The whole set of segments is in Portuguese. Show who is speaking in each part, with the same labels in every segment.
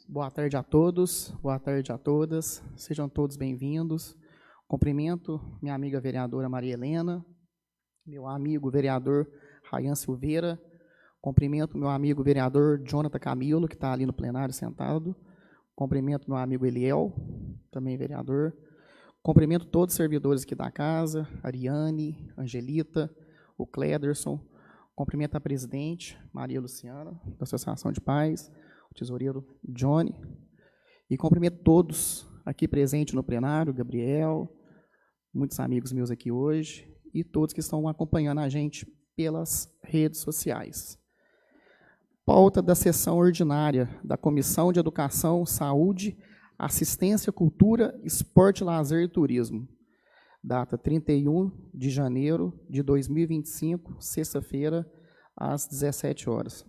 Speaker 1: Boa tarde a todos, boa tarde a todas, sejam todos bem-vindos. Cumprimento minha amiga vereadora Maria Helena, meu amigo vereador Rayan Silveira, cumprimento meu amigo vereador Jonathan Camilo, que está ali no plenário sentado, cumprimento meu amigo Eliel, também vereador, cumprimento todos os servidores aqui da casa, Ariane, Angelita, o Clederson, cumprimento a presidente, Maria Luciana, da Associação de Pais, o tesoureiro Johnny, e cumprimento todos aqui presentes no plenário, Gabriel, muitos amigos meus aqui hoje, e todos que estão acompanhando a gente pelas redes sociais. Pauta da sessão ordinária da Comissão de Educação, Saúde, Assistência, Cultura, Esporte, Lazer e Turismo. Data 31 de janeiro de 2025, sexta-feira, às 17 horas.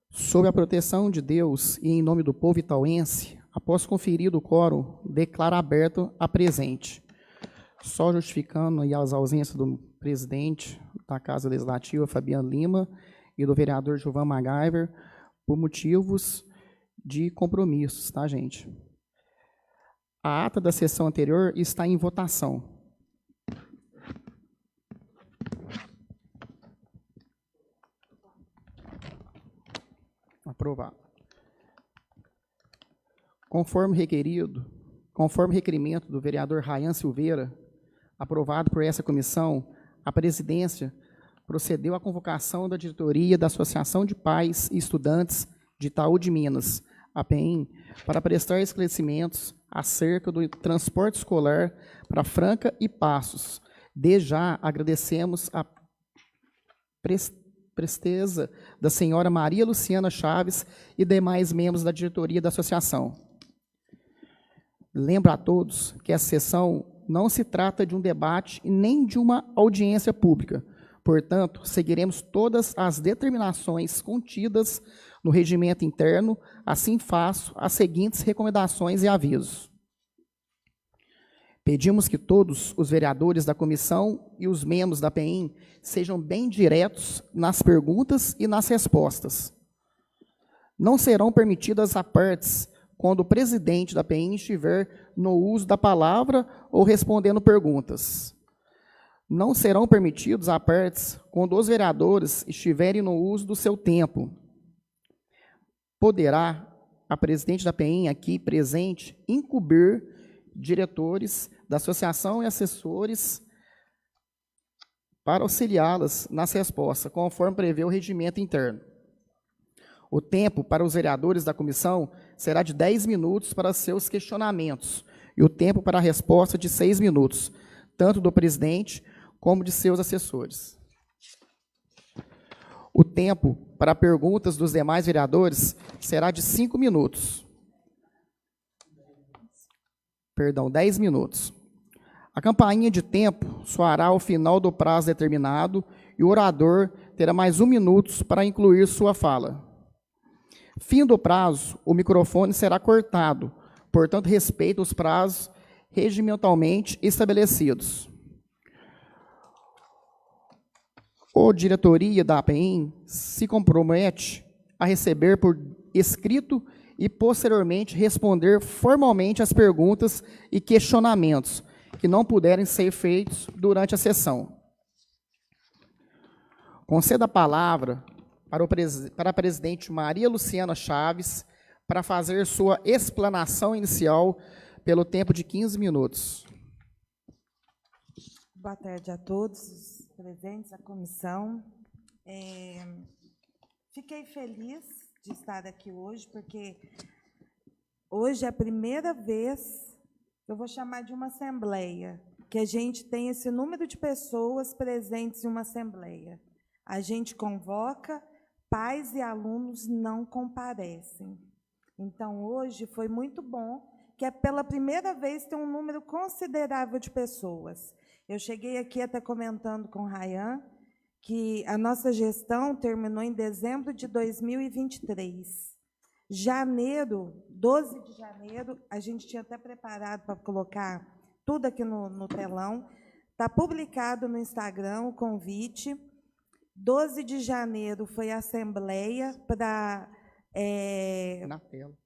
Speaker 1: Sob a proteção de Deus e em nome do povo itauense, após conferido o quórum, declaro aberto a presente. Só justificando aí as ausências do presidente da Casa Legislativa, Fabiano Lima, e do vereador Gilvan MacGyver, por motivos de compromissos, tá, gente? A ata da sessão anterior está em votação. Aprovado. Conforme requerimento do vereador Rayan Silveira, aprovado por essa comissão, a presidência procedeu à convocação da diretoria da Associação de Pais e Estudantes de Itaú de Minas, APEM, para prestar esclarecimentos acerca do transporte escolar para Franca e Passos. Desde já agradecemos a presteza da senhora Maria Luciana Chaves e demais membros da diretoria da associação. Lembro a todos que essa sessão não se trata de um debate e nem de uma audiência pública. Portanto, seguiremos todas as determinações contidas no regimento interno, assim faço as seguintes recomendações e avisos. Pedimos que todos os vereadores da comissão e os membros da PEN sejam bem diretos nas perguntas e nas respostas. Não serão permitidas apartes quando o presidente da PEN estiver no uso da palavra ou respondendo perguntas. Não serão permitidos apartes quando os vereadores estiverem no uso do seu tempo. Poderá a presidente da PEN aqui presente incumbir diretores da associação e assessores para auxiliá-las nas respostas, conforme prevê o regimento interno. O tempo para os vereadores da comissão será de 10 minutos para seus questionamentos e o tempo para a resposta de 6 minutos, tanto do presidente como de seus assessores. O tempo para perguntas dos demais vereadores será de 5 minutos. Perdão, 10 minutos. A campainha de tempo soará ao final do prazo determinado e o orador terá mais 1 minuto para incluir sua fala. Fim do prazo, o microfone será cortado, portanto, respeite os prazos regimentalmente estabelecidos. A diretoria da APEM se compromete a receber por escrito e, posteriormente, responder formalmente às perguntas e questionamentos que não puderem ser feitos durante a sessão. Conceda a palavra para a presidente Maria Luciana Chaves para fazer sua explanação inicial pelo tempo de 15 minutos.
Speaker 2: Boa tarde a todos os presentes, a comissão. Fiquei feliz de estar aqui hoje, porque hoje é a primeira vez, eu vou chamar de uma assembleia, que a gente tem esse número de pessoas presentes em uma assembleia. A gente convoca, pais e alunos não comparecem. Então, hoje foi muito bom, que é pela primeira vez tem um número considerável de pessoas. Eu cheguei aqui até comentando com o Rayan que a nossa gestão terminou em dezembro de 2023. Janeiro, 12 de janeiro, a gente tinha até preparado para colocar tudo aqui no telão. Está publicado no Instagram o convite. 12 de janeiro foi a assembleia para
Speaker 1: Na tela.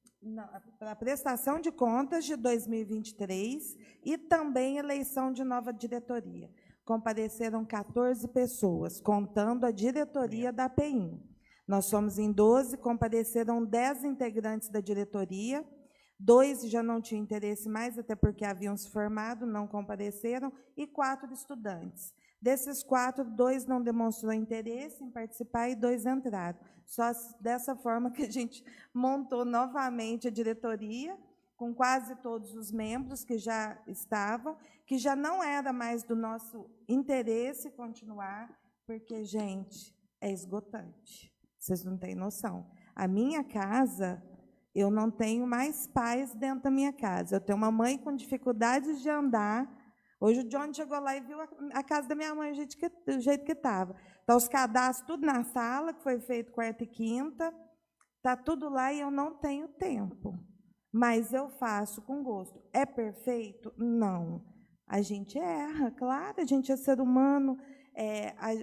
Speaker 2: Para a prestação de contas de 2023 e também eleição de nova diretoria. Compareceram 14 pessoas, contando a diretoria da APIM. Nós somos em 12, compareceram 10 integrantes da diretoria, 2 já não tinham interesse mais, até porque haviam se formado, não compareceram, e 4 estudantes. Desses 4, 2 não demonstrou interesse em participar e 2 entraram. Só dessa forma que a gente montou novamente a diretoria, com quase todos os membros que já estavam, que já não era mais do nosso interesse continuar, porque, gente, é esgotante. Vocês não têm noção. A minha casa, eu não tenho mais pais dentro da minha casa. Eu tenho uma mãe com dificuldades de andar. Hoje o John chegou lá e viu a casa da minha mãe do jeito que estava. Então, os cadastros, tudo na sala, que foi feito quarta e quinta, está tudo lá e eu não tenho tempo. Mas eu faço com gosto. É perfeito? Não. A gente erra, claro, a gente é ser humano.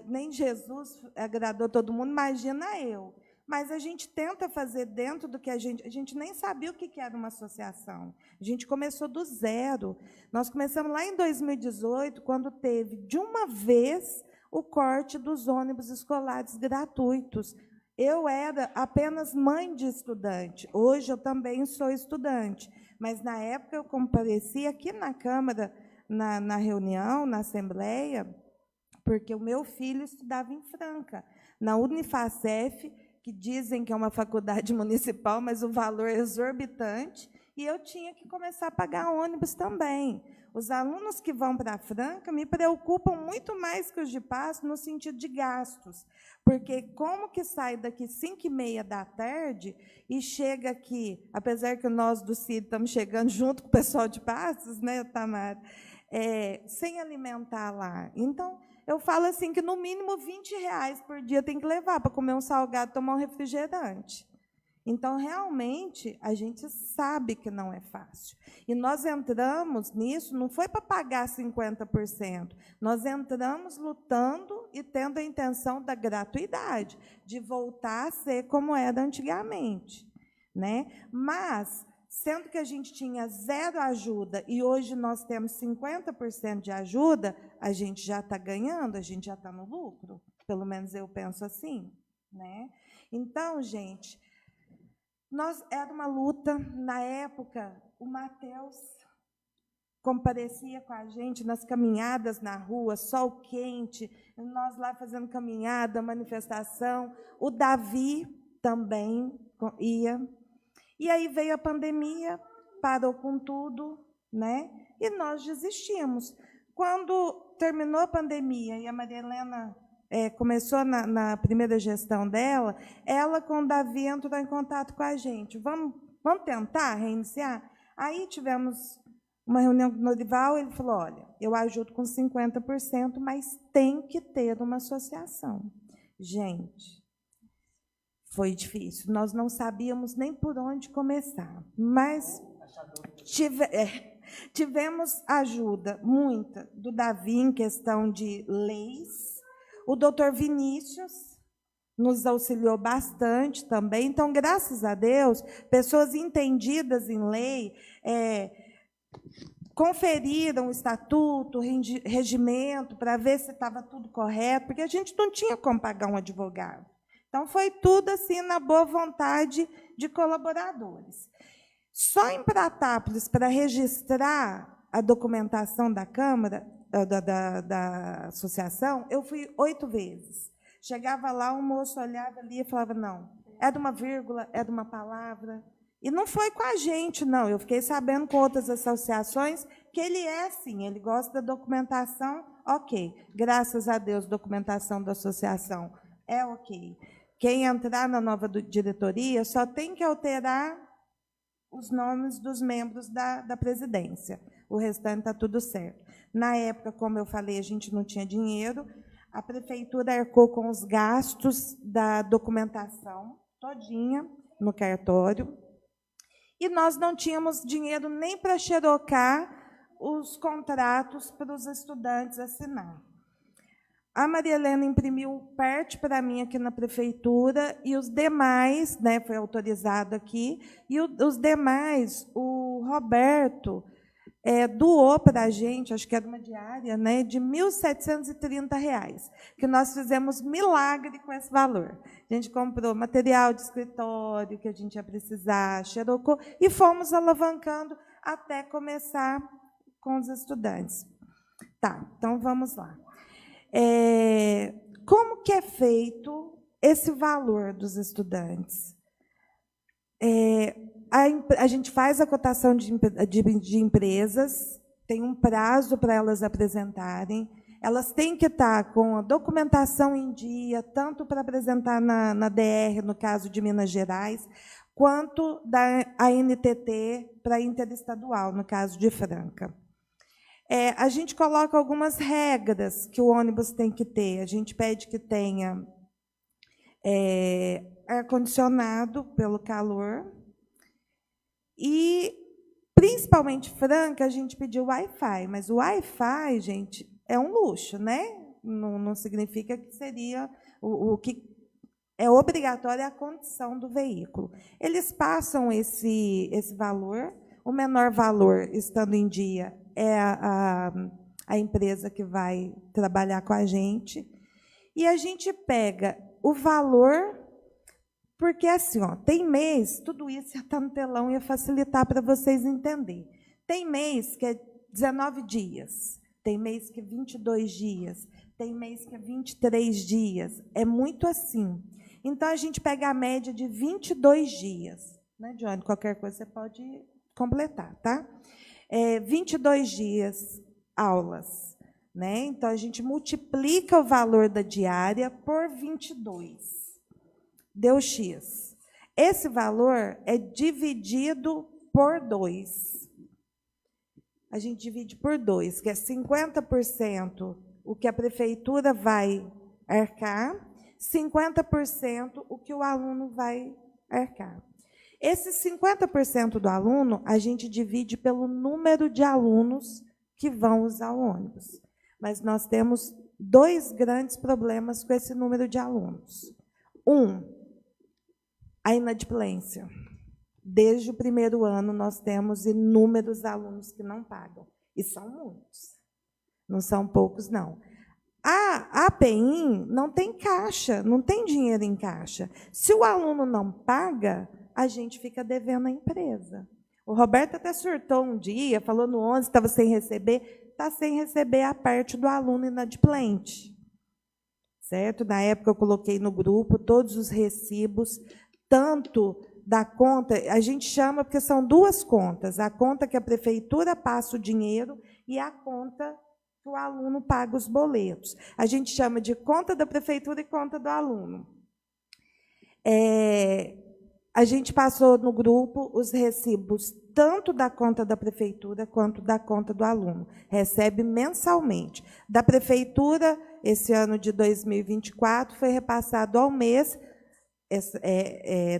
Speaker 2: Nem Jesus agradou todo mundo, imagina eu. Mas a gente tenta fazer dentro do que a gente nem sabia o que era uma associação. A gente começou do zero. Nós começamos lá em 2018, quando teve, de uma vez, o corte dos ônibus escolares gratuitos. Eu era apenas mãe de estudante. Hoje eu também sou estudante. Mas, na época, eu compareci aqui na Câmara, na reunião, na Assembleia, porque o meu filho estudava em Franca, na Unifacef, que dizem que é uma faculdade municipal, mas o valor é exorbitante, e eu tinha que começar a pagar ônibus também. Os alunos que vão para a Franca me preocupam muito mais que os de Passo no sentido de gastos, porque como que sai daqui 5h30 da tarde e chega aqui, apesar que nós do CID estamos chegando junto com o pessoal de Passos, né, Tamara, sem alimentar lá. Então, eu falo assim que, no mínimo, R$20 por dia tem que levar para comer um salgado, tomar um refrigerante. Então, realmente, a gente sabe que não é fácil. E nós entramos nisso, não foi para pagar 50%, nós entramos lutando e tendo a intenção da gratuidade, de voltar a ser como era antigamente, né? Mas, sendo que a gente tinha 0 ajuda e hoje nós temos 50% de ajuda, a gente já está ganhando, a gente já está no lucro. Pelo menos eu penso assim, né? Então, gente, era uma luta. Na época, o Matheus comparecia com a gente nas caminhadas na rua, sol quente, nós lá fazendo caminhada, manifestação. O Davi também ia. E aí veio a pandemia, parou com tudo, né? E nós desistimos. Quando terminou a pandemia e a Maria Helena começou na primeira gestão dela, ela com o Davi entrou em contato com a gente. Vamos tentar reiniciar? Aí tivemos uma reunião com o Norival, ele falou, olha, eu ajudo com 50%, mas tem que ter uma associação. Gente, foi difícil, nós não sabíamos nem por onde começar, mas tivemos ajuda, muita, do Davi em questão de leis. O doutor Vinícius nos auxiliou bastante também. Então, graças a Deus, pessoas entendidas em lei conferiram o estatuto, o regimento, para ver se estava tudo correto, porque a gente não tinha como pagar um advogado. Então, foi tudo assim na boa vontade de colaboradores. Só em Pratápolis, para registrar a documentação da Câmara, da associação, eu fui 8 vezes. Chegava lá, o moço olhava ali e falava, não, é de uma vírgula, é de uma palavra. E não foi com a gente, não. Eu fiquei sabendo com outras associações que ele é assim, ele gosta da documentação, ok. Graças a Deus, documentação da associação é ok. Quem entrar na nova diretoria só tem que alterar os nomes dos membros da presidência. O restante está tudo certo. Na época, como eu falei, a gente não tinha dinheiro, a prefeitura arcou com os gastos da documentação todinha no cartório, e nós não tínhamos dinheiro nem para xerocar os contratos para os estudantes assinar. A Maria Helena imprimiu parte para mim aqui na prefeitura e os demais, né, foi autorizado aqui, e os demais, o Roberto doou para a gente, acho que era uma diária, né, de R$ 1.730, que nós fizemos milagre com esse valor. A gente comprou material de escritório que a gente ia precisar, xerocou, e fomos alavancando até começar com os estudantes. Tá, então vamos lá. Como que é feito esse valor dos estudantes? A gente faz a cotação de empresas, tem um prazo para elas apresentarem, elas têm que estar com a documentação em dia, tanto para apresentar na DR, no caso de Minas Gerais, quanto da ANTT para interestadual, no caso de Franca. A gente coloca algumas regras que o ônibus tem que ter. A gente pede que tenha ar-condicionado pelo calor e, principalmente Franca, a gente pediu Wi-Fi, mas o Wi-Fi, gente, é um luxo, né? Não significa que seria o que é obrigatório, é a condição do veículo. Eles passam esse valor, o menor valor, estando em dia, é a empresa que vai trabalhar com a gente. E a gente pega o valor, porque assim, tem mês, tudo isso ia estar no telão, ia facilitar para vocês entenderem. Tem mês que é 19 dias, tem mês que é 22 dias, tem mês que é 23 dias. É muito assim. Então, a gente pega a média de 22 dias. Né, Johnny? Qualquer coisa você pode completar, tá? 22 dias aulas. Né? Então, a gente multiplica o valor da diária por 22. Deu X. Esse valor é dividido por 2. A gente divide por 2, que é 50% o que a prefeitura vai arcar, 50% o que o aluno vai arcar. Esse 50% do aluno, a gente divide pelo número de alunos que vão usar o ônibus. Mas nós temos 2 grandes problemas com esse número de alunos. A inadimplência. Desde o primeiro ano, nós temos inúmeros alunos que não pagam. E são muitos. Não são poucos, não. A APIM não tem caixa, não tem dinheiro em caixa. Se o aluno não paga, a gente fica devendo à empresa. O Roberto até surtou um dia, falou no 11, estava sem receber. Está sem receber a parte do aluno inadimplente. Certo? Na época, eu coloquei no grupo todos os recibos, tanto da conta, a gente chama, porque são 2 contas, a conta que a prefeitura passa o dinheiro e a conta que o aluno paga os boletos. A gente chama de conta da prefeitura e conta do aluno. A gente passou no grupo os recibos tanto da conta da prefeitura quanto da conta do aluno. Recebe mensalmente. Da prefeitura, esse ano de 2024, foi repassado ao mês,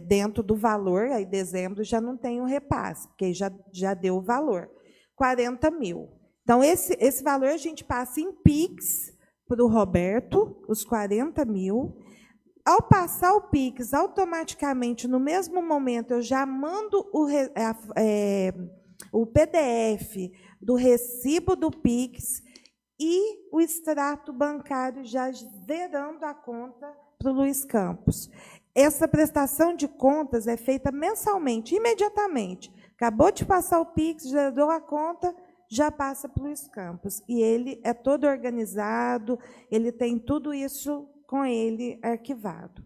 Speaker 2: dentro do valor, aí em dezembro já não tem o repasse, porque já deu o valor, 40 mil. Então, esse valor a gente passa em PIX para o Roberto, os 40 mil. Ao passar o PIX, automaticamente, no mesmo momento, eu já mando o PDF do recibo do PIX e o extrato bancário já zerando a conta para o Luiz Campos. Essa prestação de contas é feita mensalmente, imediatamente. Acabou de passar o PIX, já deu a conta, já passa para o Luiz Campos. E ele é todo organizado, ele tem tudo isso com ele arquivado.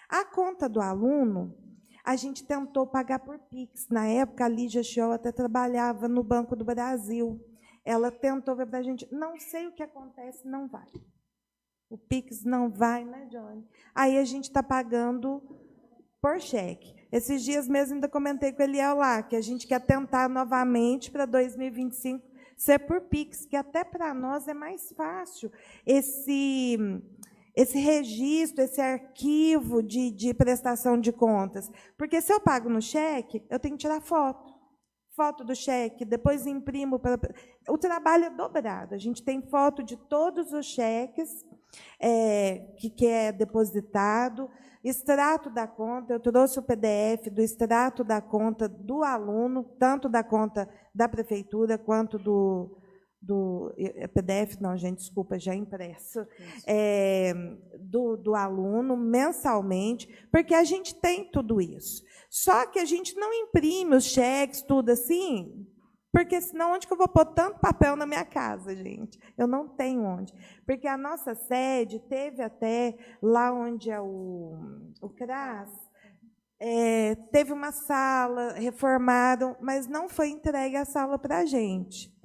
Speaker 2: A conta do aluno, a gente tentou pagar por PIX. Na época, a Lígia Schiol até trabalhava no Banco do Brasil. Ela tentou ver para a gente, não sei o que acontece, não vai. O PIX não vai, né, Johnny? Aí a gente está pagando por cheque. Esses dias mesmo ainda comentei com o Eliel lá, que a gente quer tentar novamente para 2025 ser por PIX, que até para nós é mais fácil esse registro, esse arquivo de prestação de contas. Porque se eu pago no cheque, eu tenho que tirar foto do cheque, depois imprimo. O trabalho é dobrado. A gente tem foto de todos os cheques, que é depositado, extrato da conta, eu trouxe o PDF do extrato da conta do aluno, tanto da conta da prefeitura quanto do PDF, não, gente, desculpa, já impresso, do aluno mensalmente, porque a gente tem tudo isso. Só que a gente não imprime os cheques, tudo assim, porque senão onde que eu vou pôr tanto papel na minha casa, gente? Eu não tenho onde. Porque a nossa sede teve até, lá onde é o CRAS, teve uma sala, reformaram, mas não foi entregue a sala para a gente.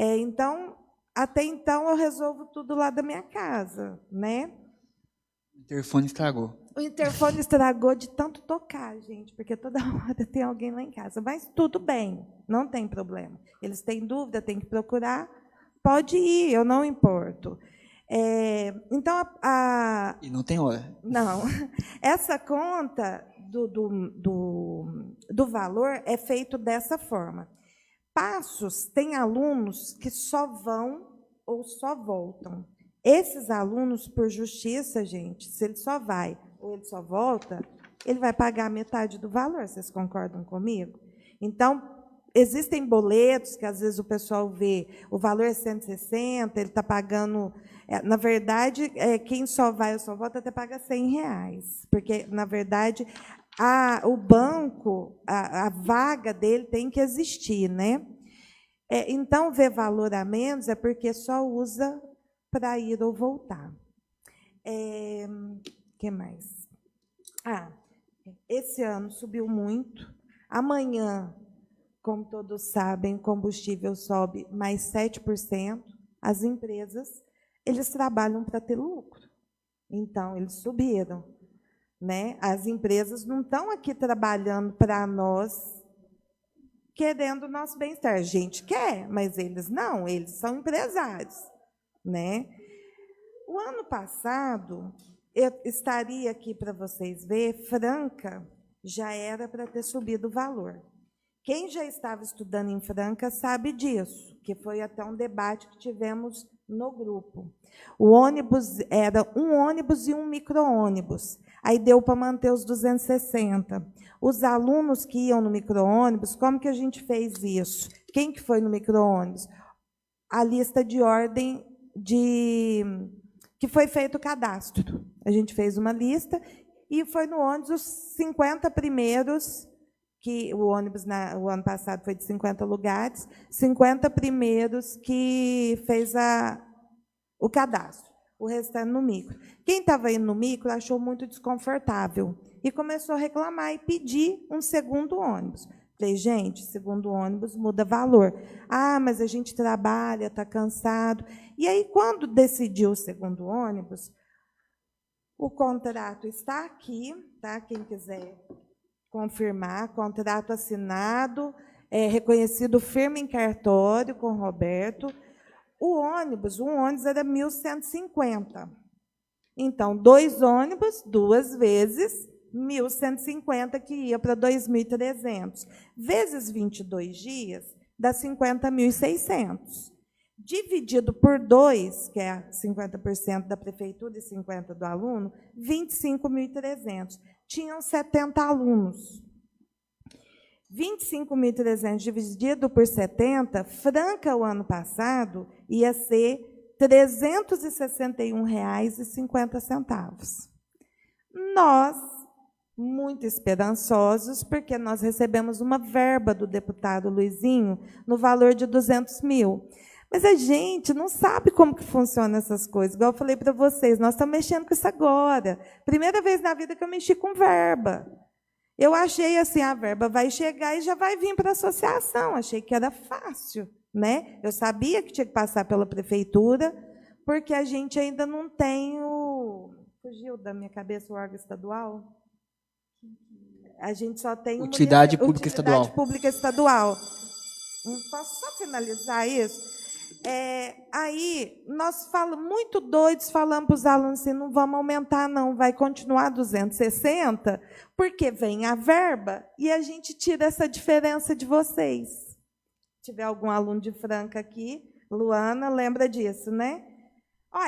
Speaker 2: Então, até então, eu resolvo tudo lá da minha casa, né?
Speaker 3: O interfone estragou.
Speaker 2: O interfone estragou de tanto tocar, gente, porque toda hora tem alguém lá em casa. Mas tudo bem, não tem problema. Eles têm dúvida, têm que procurar, pode ir, eu não importo. Então,
Speaker 3: E não tem hora.
Speaker 2: Não. Essa conta do valor é feito dessa forma. Passos tem alunos que só vão ou só voltam. Esses alunos, por justiça, gente, se ele só vai ou ele só volta, ele vai pagar metade do valor. Vocês concordam comigo? Então, existem boletos que, às vezes, o pessoal vê, o valor é 160, ele está pagando... na verdade, quem só vai ou só volta até paga R$100, porque, na verdade, o banco, a vaga dele tem que existir, né? Então, ver valor a menos é porque só usa para ir ou voltar. Que mais? Esse ano subiu muito. Amanhã, como todos sabem, o combustível sobe mais 7%. As empresas, eles trabalham para ter lucro. Então, eles subiram. Né? As empresas não estão aqui trabalhando para nós, querendo o nosso bem-estar. A gente quer, mas eles não, eles são empresários. Né? O ano passado, eu estaria aqui para vocês verem, Franca já era para ter subido o valor. Quem já estava estudando em Franca sabe disso, que foi até um debate que tivemos no grupo. O ônibus era um ônibus e um micro-ônibus. Aí deu para manter os 260. Os alunos que iam no micro-ônibus, como que a gente fez isso? Quem que foi no micro-ônibus? A lista de ordem que foi feito o cadastro. A gente fez uma lista e foi no ônibus os 50 primeiros, que o ônibus o ano passado foi de 50 lugares, 50 primeiros que fez o cadastro, o restante no micro. Quem estava indo no micro achou muito desconfortável e começou a reclamar e pedir um segundo ônibus. Falei, gente, segundo ônibus muda valor. Mas a gente trabalha, está cansado. E aí, quando decidiu o segundo ônibus, o contrato está aqui, tá? Quem quiser confirmar, contrato assinado, reconhecido firme em cartório com o Roberto. Um ônibus era 1.150. Então, 2 ônibus, 2 vezes 1.150, que ia para 2.300. Vezes 22 dias, dá 50.600. Dividido por 2, que é 50% da prefeitura e 50% do aluno, 25.300. Tinham 70 alunos. 25.300 dividido por 70, Franca, o ano passado, ia ser R$ 361,50. Nós, muito esperançosos, porque nós recebemos uma verba do deputado Luizinho no valor de 200 mil. Mas a gente não sabe como que funcionam essas coisas. Igual eu falei para vocês, nós estamos mexendo com isso agora. Primeira vez na vida que eu mexi com verba. Eu achei assim, a verba vai chegar e já vai vir para a associação. Achei que era fácil, né? Eu sabia que tinha que passar pela prefeitura, porque a gente ainda não tem o... Fugiu da minha cabeça o órgão estadual? A gente só tem
Speaker 3: Utilidade Pública Estadual.
Speaker 2: Utilidade Pública Estadual. Posso só finalizar isso? Aí, nós muito doidos, falamos para os alunos assim, não vamos aumentar, não, vai continuar 260, porque vem a verba e a gente tira essa diferença de vocês. Se tiver algum aluno de Franca aqui, Luana, lembra disso, né?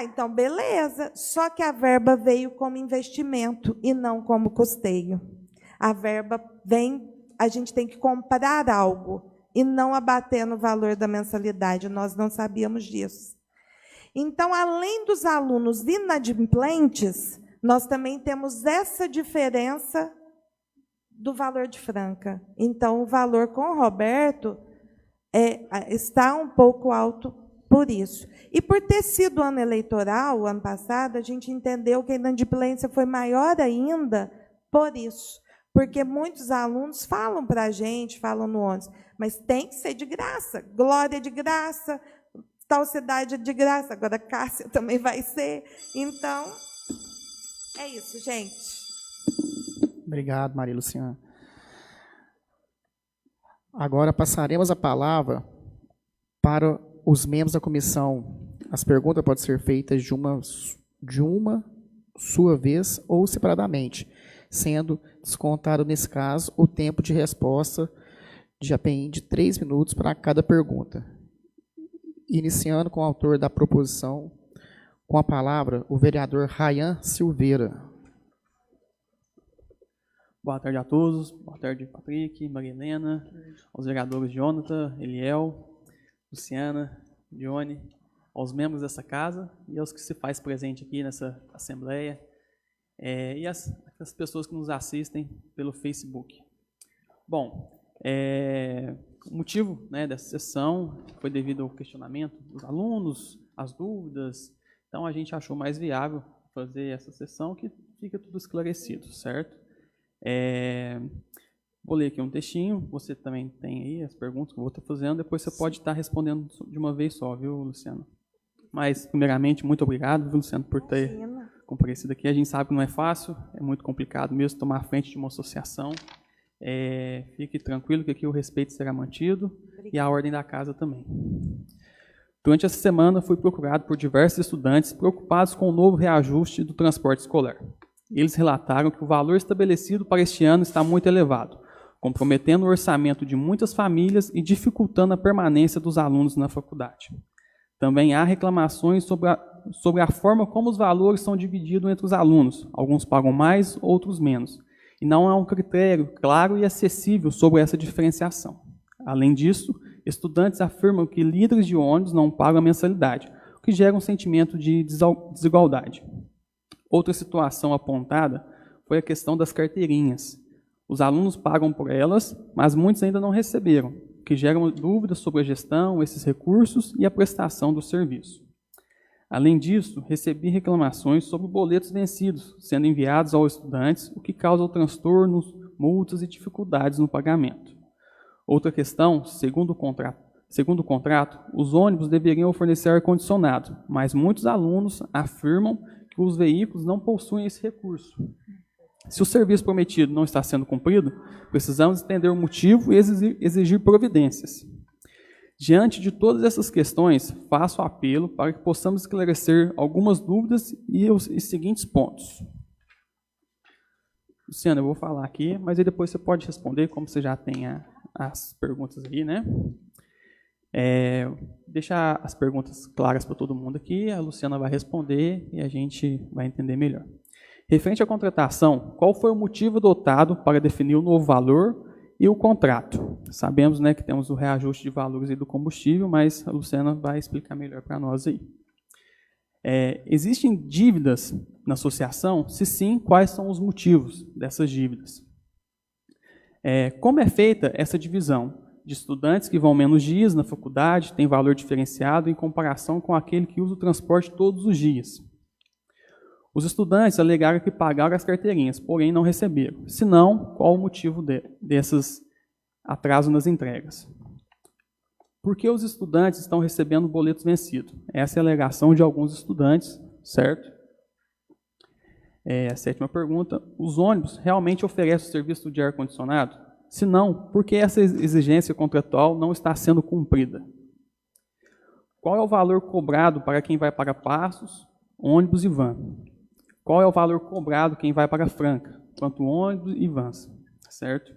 Speaker 2: Então, beleza. Só que a verba veio como investimento e não como custeio. A verba vem, a gente tem que comprar algo e não abater no valor da mensalidade. Nós não sabíamos disso. Então, além dos alunos inadimplentes, nós também temos essa diferença do valor de Franca. Então, o valor com o Roberto está um pouco alto por isso. E por ter sido ano eleitoral, o ano passado, a gente entendeu que a inadimplência foi maior ainda por isso. Porque muitos alunos falam para a gente, falam no ônibus, mas tem que ser de graça. Glória é de graça, tal cidade é de graça, agora Cássia também vai ser. Então, é isso, gente.
Speaker 1: Obrigado, Maria Luciana. Agora passaremos a palavra para os membros da comissão. As perguntas podem ser feitas de uma sua vez ou separadamente, sendo descontado, nesse caso, o tempo de resposta de API de 3 minutos para cada pergunta. Iniciando com o autor da proposição, com a palavra, o vereador Rayan Silveira.
Speaker 4: Boa tarde a todos. Boa tarde, Patrick, Maria Helena, aos vereadores Jonathan, Eliel, Luciana, Johnny, aos membros dessa casa e aos que se faz presente aqui nessa assembleia, e as pessoas que nos assistem pelo Facebook. Bom, o motivo, né, dessa sessão foi devido ao questionamento dos alunos, as dúvidas. Então, a gente achou mais viável fazer essa sessão que fica tudo esclarecido, certo? Vou ler aqui um textinho, você também tem aí as perguntas que eu vou estar fazendo, depois você pode estar respondendo de uma vez só, viu, Luciano? Mas, primeiramente, muito obrigado, viu, Luciano, por ter comparecido aqui. A gente sabe que não é fácil, é muito complicado mesmo tomar a frente de uma associação. Fique tranquilo que aqui o respeito será mantido e a ordem da casa também. Durante essa semana, fui procurado por diversos estudantes preocupados com o novo reajuste do transporte escolar. Eles relataram que o valor estabelecido para este ano está muito elevado, comprometendo o orçamento de muitas famílias e dificultando a permanência dos alunos na faculdade. Também há reclamações sobre a forma como os valores são divididos entre os alunos. Alguns pagam mais, outros menos. E não há um critério claro e acessível sobre essa diferenciação. Além disso, estudantes afirmam que líderes de ônibus não pagam a mensalidade, o que gera um sentimento de desigualdade. Outra situação apontada foi a questão das carteirinhas. Os alunos pagam por elas, mas muitos ainda não receberam, o que gera dúvidas sobre a gestão, esses recursos e a prestação do serviço. Além disso, recebi reclamações sobre boletos vencidos sendo enviados aos estudantes, o que causa transtornos, multas e dificuldades no pagamento. Outra questão, segundo o contrato, os ônibus deveriam fornecer ar-condicionado, mas muitos alunos afirmam que os veículos não possuem esse recurso. Se o serviço prometido não está sendo cumprido, precisamos entender o motivo e exigir providências. Diante de todas essas questões, faço apelo para que possamos esclarecer algumas dúvidas e os seguintes pontos. Luciana, eu vou falar aqui, mas aí depois você pode responder, como você já tem as perguntas aí, né? Deixar as perguntas claras para todo mundo aqui, a Luciana vai responder e a gente vai entender melhor. Referente à contratação, qual foi o motivo adotado para definir o novo valor e o contrato? Sabemos, né, que temos o reajuste de valores aí do combustível, mas a Luciana vai explicar melhor para nós aí. Existem dívidas na associação? Se sim, quais são os motivos dessas dívidas? Como é feita essa divisão? De estudantes que vão menos dias na faculdade, tem valor diferenciado em comparação com aquele que usa o transporte todos os dias. Os estudantes alegaram que pagaram as carteirinhas, porém não receberam. Se não, qual o motivo desses atrasos nas entregas? Por que os estudantes estão recebendo boletos vencidos? Essa é a alegação de alguns estudantes, certo? A sétima pergunta, os ônibus realmente oferecem o serviço de ar-condicionado? Se não, por que essa exigência contratual não está sendo cumprida? Qual é o valor cobrado para quem vai para Passos, ônibus e van? Qual é o valor cobrado quem vai para Franca, quanto ônibus e vans? Certo?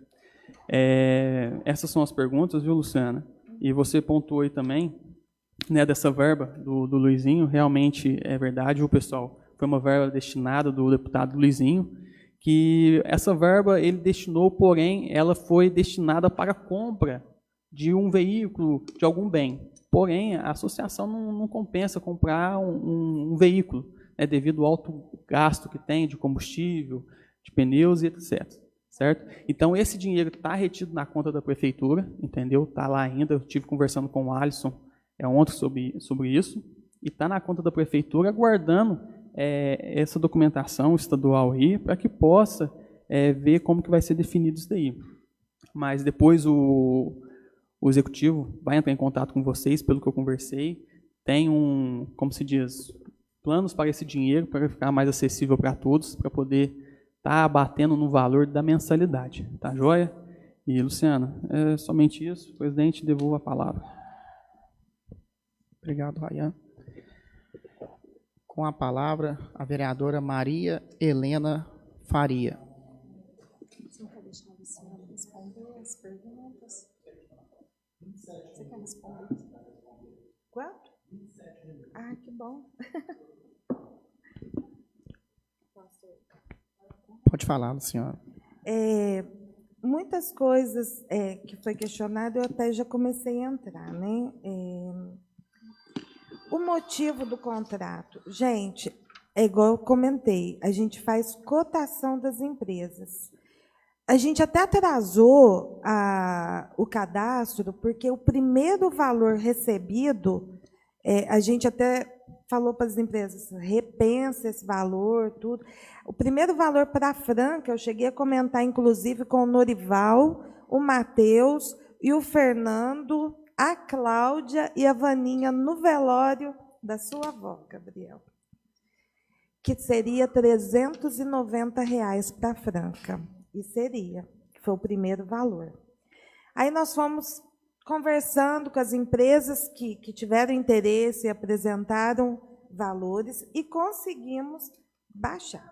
Speaker 4: Essas são as perguntas, viu, Luciana? E você pontuou aí também né, dessa verba do Luizinho, realmente é verdade, o pessoal, foi uma verba destinada do deputado Luizinho, que essa verba ele destinou, porém, ela foi destinada para a compra de um veículo, de algum bem. Porém, a associação não compensa comprar um veículo, né, devido ao alto gasto que tem de combustível, de pneus e etc. Certo? Então, esse dinheiro está retido na conta da prefeitura, entendeu? Está lá ainda, eu estive conversando com o Alisson ontem sobre isso, e está na conta da prefeitura, aguardando essa documentação estadual aí, para que possa ver como que vai ser definido isso daí. Mas depois o executivo vai entrar em contato com vocês, pelo que eu conversei, tem como se diz, planos para esse dinheiro, para ficar mais acessível para todos, para poder estar abatendo no valor da mensalidade. Tá joia? E, Luciana, é somente isso. Presidente, devolvo a palavra.
Speaker 1: Obrigado, Rayan. Com a palavra, a vereadora Maria Helena Faria.
Speaker 5: Você quer deixar a Luciana responder as perguntas? Você quer responder?
Speaker 2: Quanto? Ah, que bom.
Speaker 1: Pode falar, senhora.
Speaker 2: Muitas coisas que foi questionado, eu até já comecei a entrar, né? O motivo do contrato, gente, é igual eu comentei, a gente faz cotação das empresas. A gente até atrasou o cadastro, porque o primeiro valor recebido, a gente até falou para as empresas, repensa esse valor, tudo. O primeiro valor para a Franca, eu cheguei a comentar, inclusive, com o Norival, o Matheus e o Fernando, a Cláudia e a Vaninha no velório da sua avó, Gabriel, que seria R$ 390 para a Franca. E seria, que foi o primeiro valor. Aí nós fomos conversando com as empresas que tiveram interesse e apresentaram valores e conseguimos baixar.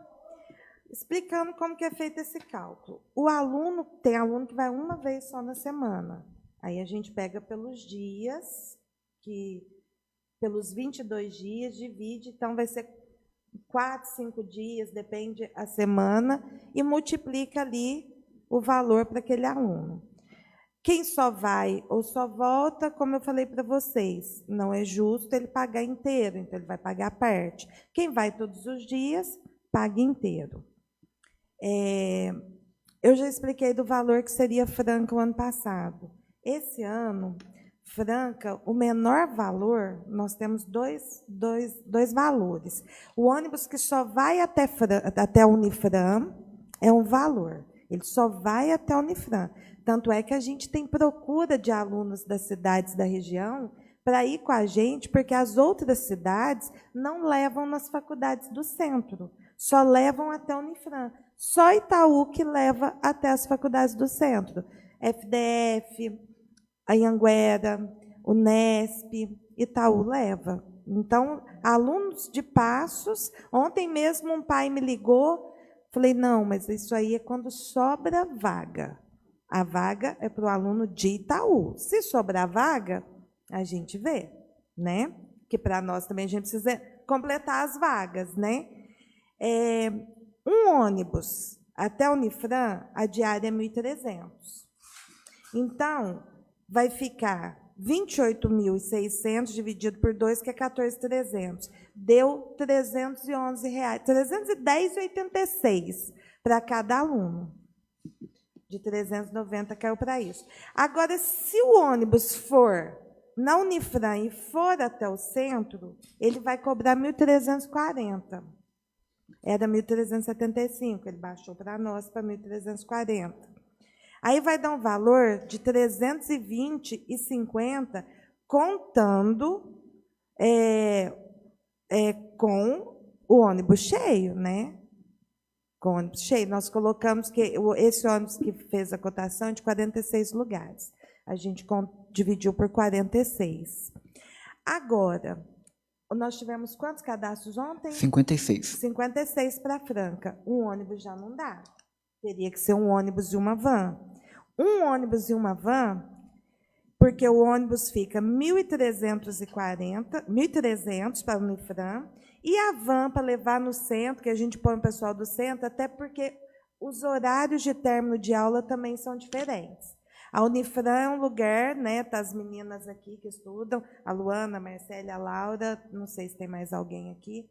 Speaker 2: Explicando como que é feito esse cálculo. Tem aluno que vai uma vez só na semana. Aí a gente pega pelos dias, pelos 22 dias, divide, então vai ser 4, 5 dias, depende a semana, e multiplica ali o valor para aquele aluno. Quem só vai ou só volta, como eu falei para vocês, não é justo ele pagar inteiro, então ele vai pagar parte. Quem vai todos os dias, paga inteiro. Eu já expliquei do valor que seria Franca o ano passado. Esse ano, Franca, o menor valor, nós temos dois valores. O ônibus que só vai até a Unifran é um valor. Ele só vai até a Unifran. Tanto é que a gente tem procura de alunos das cidades da região para ir com a gente, porque as outras cidades não levam nas faculdades do centro, só levam até a Unifran. Só Itaú que leva até as faculdades do centro. FDF, a Anhanguera, o Unesp, Itaú leva. Então, alunos de Passos, ontem mesmo um pai me ligou, falei, não, mas isso aí é quando sobra vaga. A vaga é para o aluno de Itaú. Se sobrar vaga, a gente vê, né? Que para nós também a gente precisa completar as vagas, né? Um ônibus até a Unifran, a diária é 1.300. Então, vai ficar 28.600 dividido por 2, que é 14.300. Deu R$ 311, R$ 310,86 para cada aluno. De 390 caiu para isso. Agora, se o ônibus for na Unifran e for até o centro, ele vai cobrar 1.340. Era 1.375, ele baixou para nós para 1.340. Aí vai dar um valor de 320,50, contando com o ônibus cheio, né? Com o ônibus cheio. Nós colocamos que esse ônibus que fez a cotação é de 46 lugares. A gente dividiu por 46. Agora, nós tivemos quantos cadastros ontem?
Speaker 3: 56.
Speaker 2: 56 para Franca. Um ônibus já não dá. Teria que ser um ônibus e uma van. Um ônibus e uma van, porque o ônibus fica 1.340 para o Unifran, e a van para levar no centro, que a gente põe o pessoal do centro, até porque os horários de término de aula também são diferentes. A Unifran é um lugar, né, tá as meninas aqui que estudam, a Luana, a Marcela, a Laura, não sei se tem mais alguém aqui,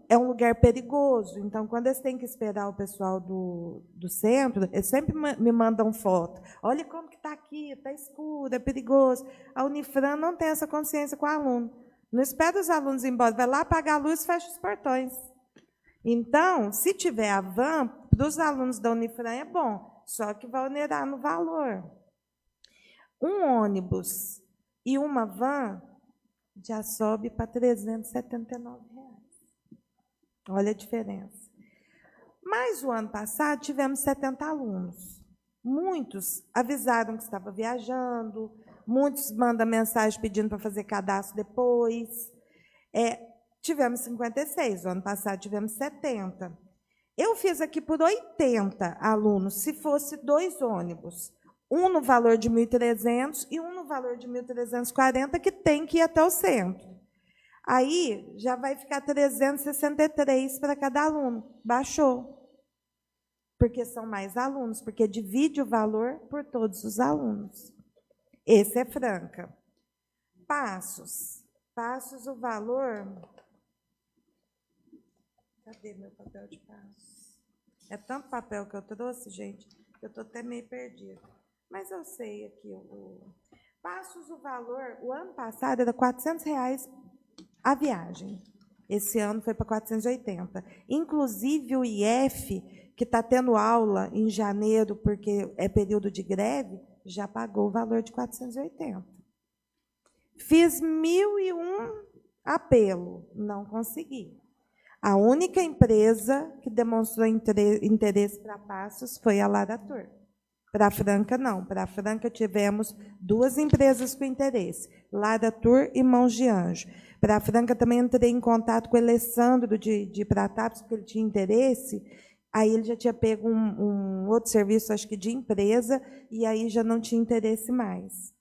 Speaker 2: é um lugar perigoso. Então, quando eles têm que esperar o pessoal do centro, eles sempre me mandam foto. Olha como que está aqui, está escuro, é perigoso. A Unifran não tem essa consciência com o aluno. Não espera os alunos ir embora, vai lá apagar a luz e fecha os portões. Então, se tiver a van, para os alunos da Unifran é bom, só que vai onerar no valor. Um ônibus e uma van já sobe para R$ 379. Olha a diferença. Mas o ano passado tivemos 70 alunos. Muitos avisaram que estava viajando, muitos mandam mensagem pedindo para fazer cadastro depois. Tivemos 56, o ano passado tivemos 70. Eu fiz aqui por 80 alunos, se fosse 2 ônibus. Um no valor de 1.300 e um no valor de 1.340, que tem que ir até o centro. Aí já vai ficar 363 para cada aluno. Baixou. Porque são mais alunos, porque divide o valor por todos os alunos. Esse é Franca. Passos. Passos, o valor... Cadê meu papel de passos? É tanto papel que eu trouxe, gente, que eu estou até meio perdida. Mas eu sei aqui. Passos, o valor... O ano passado era R$ 400 a viagem. Esse ano foi para 480. Inclusive, o IF, que está tendo aula em janeiro, porque é período de greve, já pagou o valor de 480. Fiz 1.001 apelo, não consegui. A única empresa que demonstrou interesse para Passos foi a Laratur. Para a Franca, não. Para a Franca, tivemos 2 empresas com interesse, Laratur e Mãos de Anjo. Para a Franca, também entrei em contato com o Alessandro de Pratápolis, porque ele tinha interesse. Aí ele já tinha pego um outro serviço, acho que de empresa, e aí já não tinha interesse mais.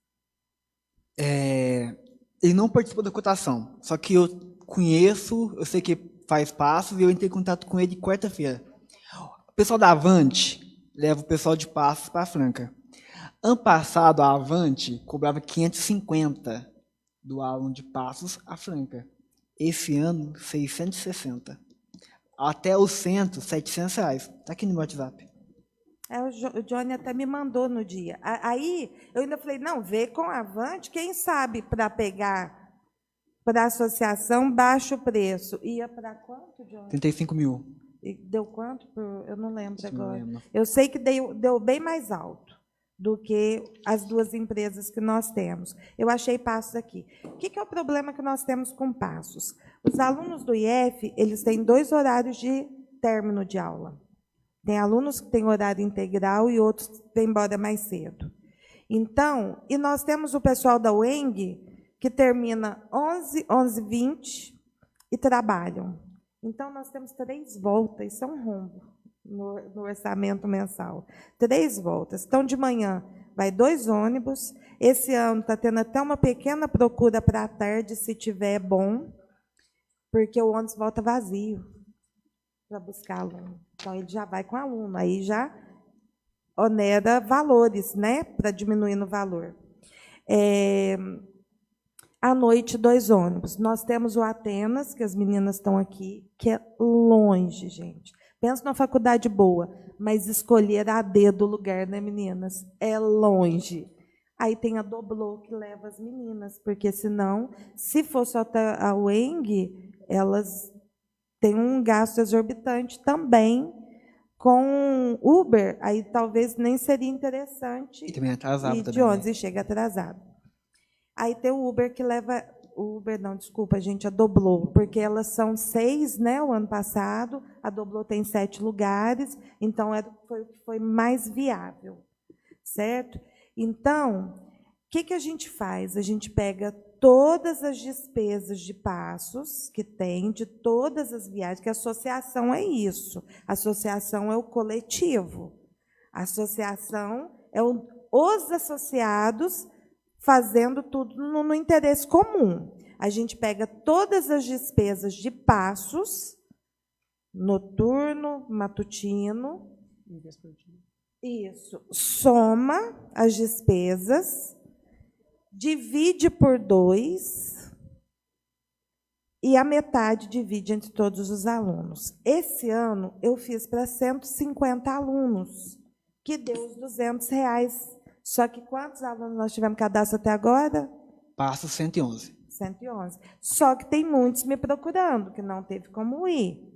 Speaker 3: Ele não participou da cotação, só que eu conheço, eu sei que faz Passos, e eu entrei em contato com ele quarta-feira. O pessoal da Avante leva o pessoal de Passos para a Franca. Ano passado, a Avante cobrava 550 do aluno de Passos à Franca. Esse ano, 660. Até o centro, R$ 700. Está aqui no meu WhatsApp.
Speaker 2: O Johnny até me mandou no dia. Aí, eu ainda falei, não, vê com a Avante, quem sabe para pegar para a associação, baixa o preço. Ia para quanto, Johnny?
Speaker 3: 35 mil.
Speaker 2: E deu quanto? Eu não lembro agora.
Speaker 3: Não lembro.
Speaker 2: Eu sei que deu bem mais alto do que as 2 empresas que nós temos. Eu achei Passos aqui. O que é o problema que nós temos com Passos? Os alunos do IF, eles têm 2 horários de término de aula. Tem alunos que têm horário integral e outros que vêm embora mais cedo. Então, e nós temos o pessoal da UENG, que termina 11, 11h20 e trabalham. Então, nós temos 3 voltas, isso é um rombo no orçamento mensal. 3 voltas. Então, de manhã, vai 2 ônibus. Esse ano está tendo até uma pequena procura para a tarde, se tiver bom, porque o ônibus volta vazio para buscar aluno. Então, ele já vai com aluno, aí já onera valores, né, para diminuir no valor. À noite, 2 ônibus. Nós temos o Atenas, que as meninas estão aqui, que é longe, gente. Pensa numa faculdade boa, mas escolher a dedo o lugar, né, meninas? É longe. Aí tem a Doblô, que leva as meninas, porque senão, se for só a UENG, elas têm um gasto exorbitante também com Uber, aí talvez nem seria interessante.
Speaker 3: E também atrasado.
Speaker 2: E de ônibus, e chega atrasado. Aí tem o Uber que leva... Uber, não, desculpa, gente, a Doblô, porque elas são 6, né, o ano passado, a Doblô tem 7 lugares, então foi mais viável, certo? Então, o que a gente faz? A gente pega todas as despesas de Passos que tem, de todas as viagens, que a associação é isso, a associação é o coletivo, a associação é os associados fazendo tudo no interesse comum. A gente pega todas as despesas de passos, noturno, matutino, isso, soma as despesas, divide por 2 e a metade divide entre todos os alunos. Esse ano eu fiz para 150 alunos, que deu os R$200. Só que quantos alunos nós tivemos cadastro até agora?
Speaker 3: Passo 111.
Speaker 2: 111. Só que tem muitos me procurando, que não teve como ir.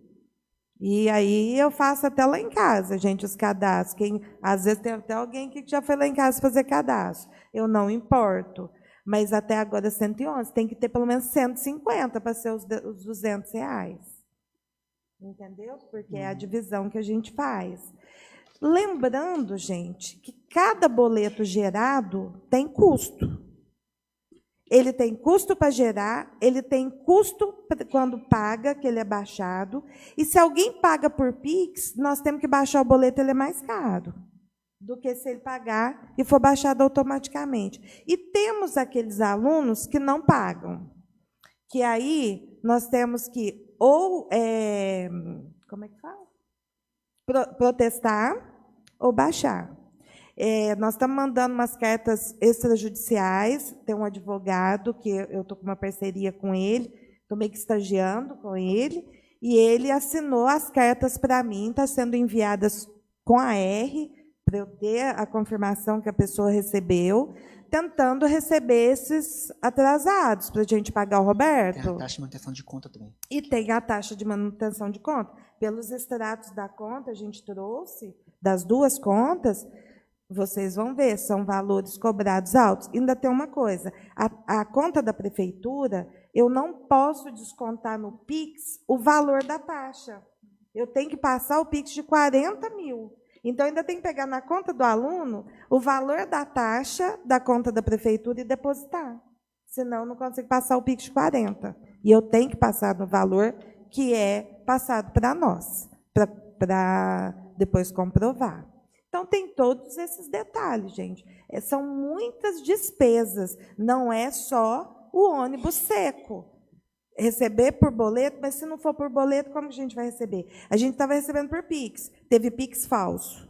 Speaker 2: E aí eu faço até lá em casa, gente, os cadastros. Às vezes tem até alguém que já foi lá em casa fazer cadastro. Eu não importo. Mas até agora 111. Tem que ter pelo menos 150 para ser os R$200. Entendeu? Porque é a divisão que a gente faz. Lembrando, gente, que cada boleto gerado tem custo. Ele tem custo para gerar, ele tem custo quando paga, que ele é baixado. E se alguém paga por Pix, nós temos que baixar o boleto, ele é mais caro do que se ele pagar e for baixado automaticamente. E temos aqueles alunos que não pagam, que aí nós temos que ou como é que fala? Protestar ou baixar. Nós estamos mandando umas cartas extrajudiciais, tem um advogado, que eu estou com uma parceria com ele, estou meio que estagiando com ele, e ele assinou as cartas para mim, está sendo enviadas com a R, para eu ter a confirmação que a pessoa recebeu, tentando receber esses atrasados, para a gente pagar o Roberto.
Speaker 3: Tem a taxa de manutenção de conta também.
Speaker 2: E tem a taxa de manutenção de conta. Pelos extratos da conta, a gente trouxe, das duas contas, vocês vão ver, são valores cobrados altos. Ainda tem uma coisa, a conta da prefeitura, eu não posso descontar no Pix o valor da taxa. Eu tenho que passar o Pix de 40 mil. Então, ainda tem que pegar na conta do aluno o valor da taxa da conta da prefeitura e depositar. Senão, eu não consigo passar o Pix de 40. E eu tenho que passar no valor que é passado para nós, para depois comprovar. Então, tem todos esses detalhes, gente. São muitas despesas, não é só o ônibus seco. Receber por boleto, mas se não for por boleto, como que a gente vai receber? A gente estava recebendo por Pix. Teve Pix falso,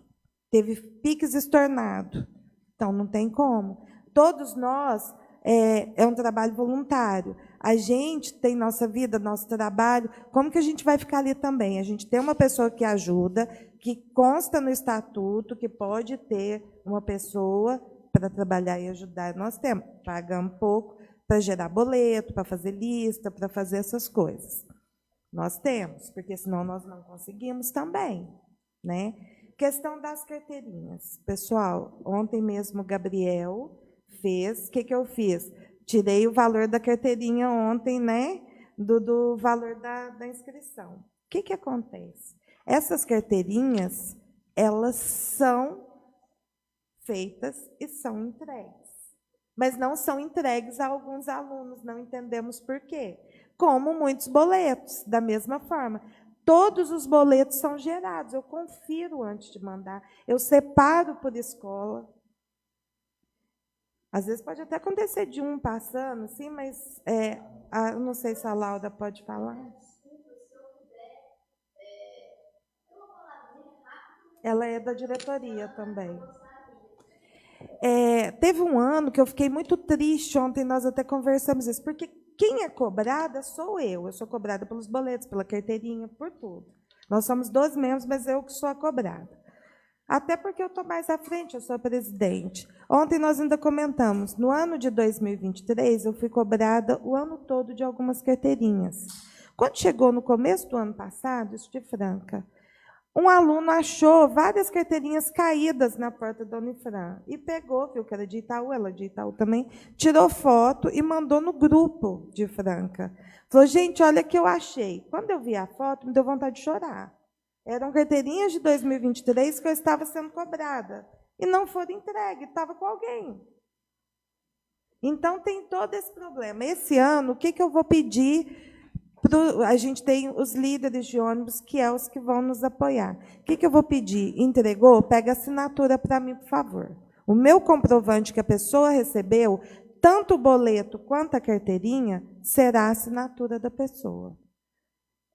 Speaker 2: teve Pix estornado. Então, não tem como. Todos nós, é um trabalho voluntário. A gente tem nossa vida, nosso trabalho. Como que a gente vai ficar ali também? A gente tem uma pessoa que ajuda, que consta no estatuto, que pode ter uma pessoa para trabalhar e ajudar. Nós temos, pagamos pouco para gerar boleto, para fazer lista, para fazer essas coisas. Nós temos, porque senão nós não conseguimos também, né? Questão das carteirinhas. Pessoal, ontem mesmo o Gabriel fez. O que eu fiz? Tirei o valor da carteirinha ontem, né? Do valor da inscrição. O que acontece? Essas carteirinhas, elas são feitas e são entregues. Mas não são entregues a alguns alunos, não entendemos por quê. Como muitos boletos, da mesma forma. Todos os boletos são gerados, eu confiro antes de mandar, eu separo por escola. Às vezes pode até acontecer de um passando, sim, mas eu não sei se a Laura pode falar. Ela é da diretoria também. Teve um ano que eu fiquei muito triste, ontem nós até conversamos isso, porque quem é cobrada sou eu sou cobrada pelos boletos, pela carteirinha, por tudo. Nós somos 12 membros, mas eu que sou a cobrada. Até porque eu estou mais à frente, eu sou a presidente. Ontem nós ainda comentamos, no ano de 2023, eu fui cobrada o ano todo de algumas carteirinhas. Quando chegou no começo do ano passado, isso de Franca, um aluno achou várias carteirinhas caídas na porta da Unifran e pegou, viu que era de Itaú, ela de Itaú também, tirou foto e mandou no grupo de Franca. Falou, gente, olha o que eu achei. Quando eu vi a foto, me deu vontade de chorar. Eram carteirinhas de 2023 que eu estava sendo cobrada. E não foram entregues, estava com alguém. Então, tem todo esse problema. Esse ano, o que eu vou pedir? A gente tem os líderes de ônibus, que é os que vão nos apoiar. O que eu vou pedir? Entregou? Pega a assinatura para mim, por favor. O meu comprovante que a pessoa recebeu, tanto o boleto quanto a carteirinha, será a assinatura da pessoa.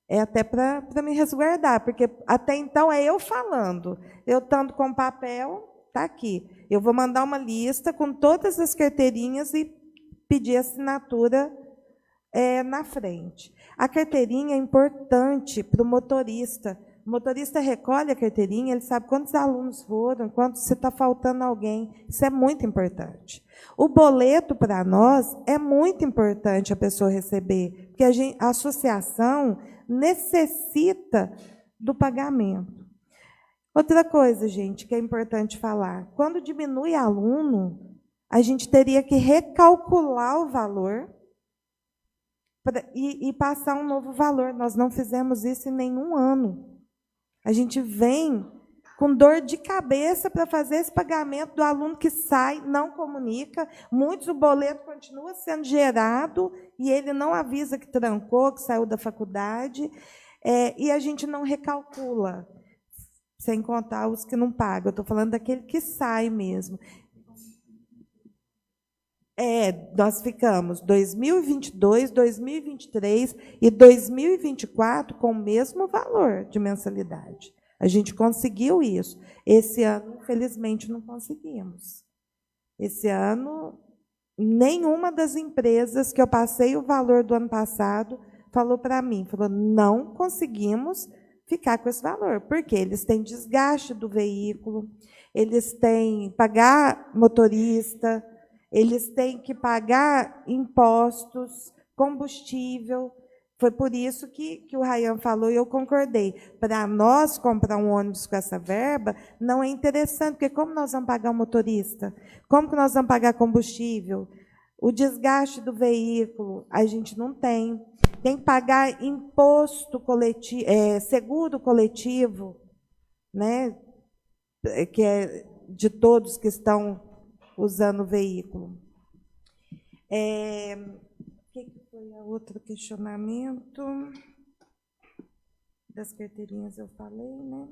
Speaker 2: É até para me resguardar, porque até então é eu falando. Eu estando com papel, está aqui. Eu vou mandar uma lista com todas as carteirinhas e pedir assinatura na frente. A carteirinha é importante para o motorista. O motorista recolhe a carteirinha, ele sabe quantos alunos foram, quanto se está faltando alguém. Isso é muito importante. O boleto, para nós, é muito importante a pessoa receber, porque a associação necessita do pagamento. Outra coisa, gente, que é importante falar. Quando diminui aluno, a gente teria que recalcular o valor e passar um novo valor. Nós não fizemos isso em nenhum ano. A gente vem com dor de cabeça para fazer esse pagamento do aluno que sai, não comunica. Muitos, o boleto continua sendo gerado e ele não avisa que trancou, que saiu da faculdade, e a gente não recalcula, sem contar os que não pagam. Eu estou falando daquele que sai mesmo. Nós ficamos 2022, 2023 e 2024 com o mesmo valor de mensalidade. A gente conseguiu isso. Esse ano, infelizmente, não conseguimos. Esse ano, nenhuma das empresas que eu passei o valor do ano passado falou para mim, falou, não conseguimos ficar com esse valor, porque eles têm desgaste do veículo, eles têm que pagar motorista, eles têm que pagar impostos, combustível. Foi por isso que o Rayan falou e eu concordei. Para nós comprar um ônibus com essa verba, não é interessante, porque como nós vamos pagar o motorista? Como que nós vamos pagar combustível? O desgaste do veículo, a gente não tem. Tem que pagar imposto coletivo, seguro coletivo, né? Que é de todos que estão usando o veículo. O que foi o outro questionamento? Das carteirinhas eu falei, né?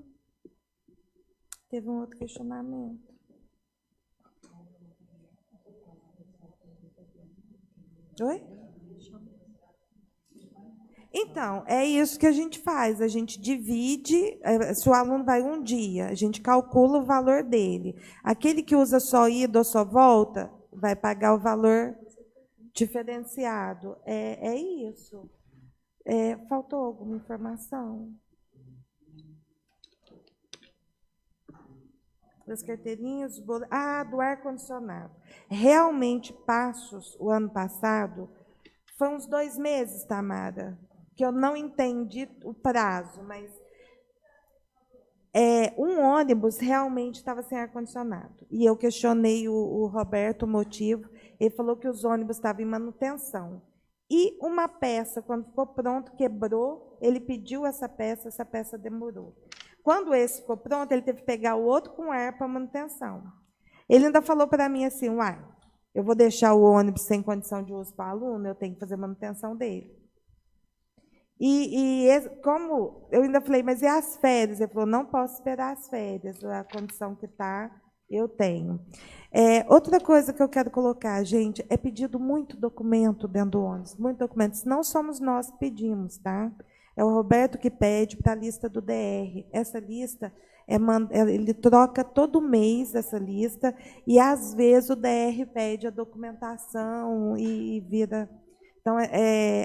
Speaker 2: Teve um outro questionamento. Oi? Então, é isso que a gente faz. A gente divide, se o aluno vai um dia, a gente calcula o valor dele. Aquele que usa só ida ou só volta, vai pagar o valor diferenciado. É isso. Faltou alguma informação? Das carteirinhas, do ar-condicionado. Realmente, Passos, o ano passado, foi uns 2 meses, Tamara, que eu não entendi o prazo, mas um ônibus realmente estava sem ar-condicionado. E eu questionei o Roberto o motivo. Ele falou que os ônibus estavam em manutenção. E uma peça, quando ficou pronto, quebrou, ele pediu essa peça demorou. Quando esse ficou pronto, ele teve que pegar o outro com ar para manutenção. Ele ainda falou para mim assim, eu vou deixar o ônibus sem condição de uso para o aluno, eu tenho que fazer manutenção dele. Como eu ainda falei, mas e as férias? Ele falou, não posso esperar as férias, a condição que está, eu tenho. Outra coisa que eu quero colocar, gente, é pedido muito documento dentro do ônibus, muito documento. Não somos nós que pedimos, tá? É o Roberto que pede para a lista do DR. Essa lista, ele troca todo mês essa lista, e às vezes o DR pede a documentação e vira. Então,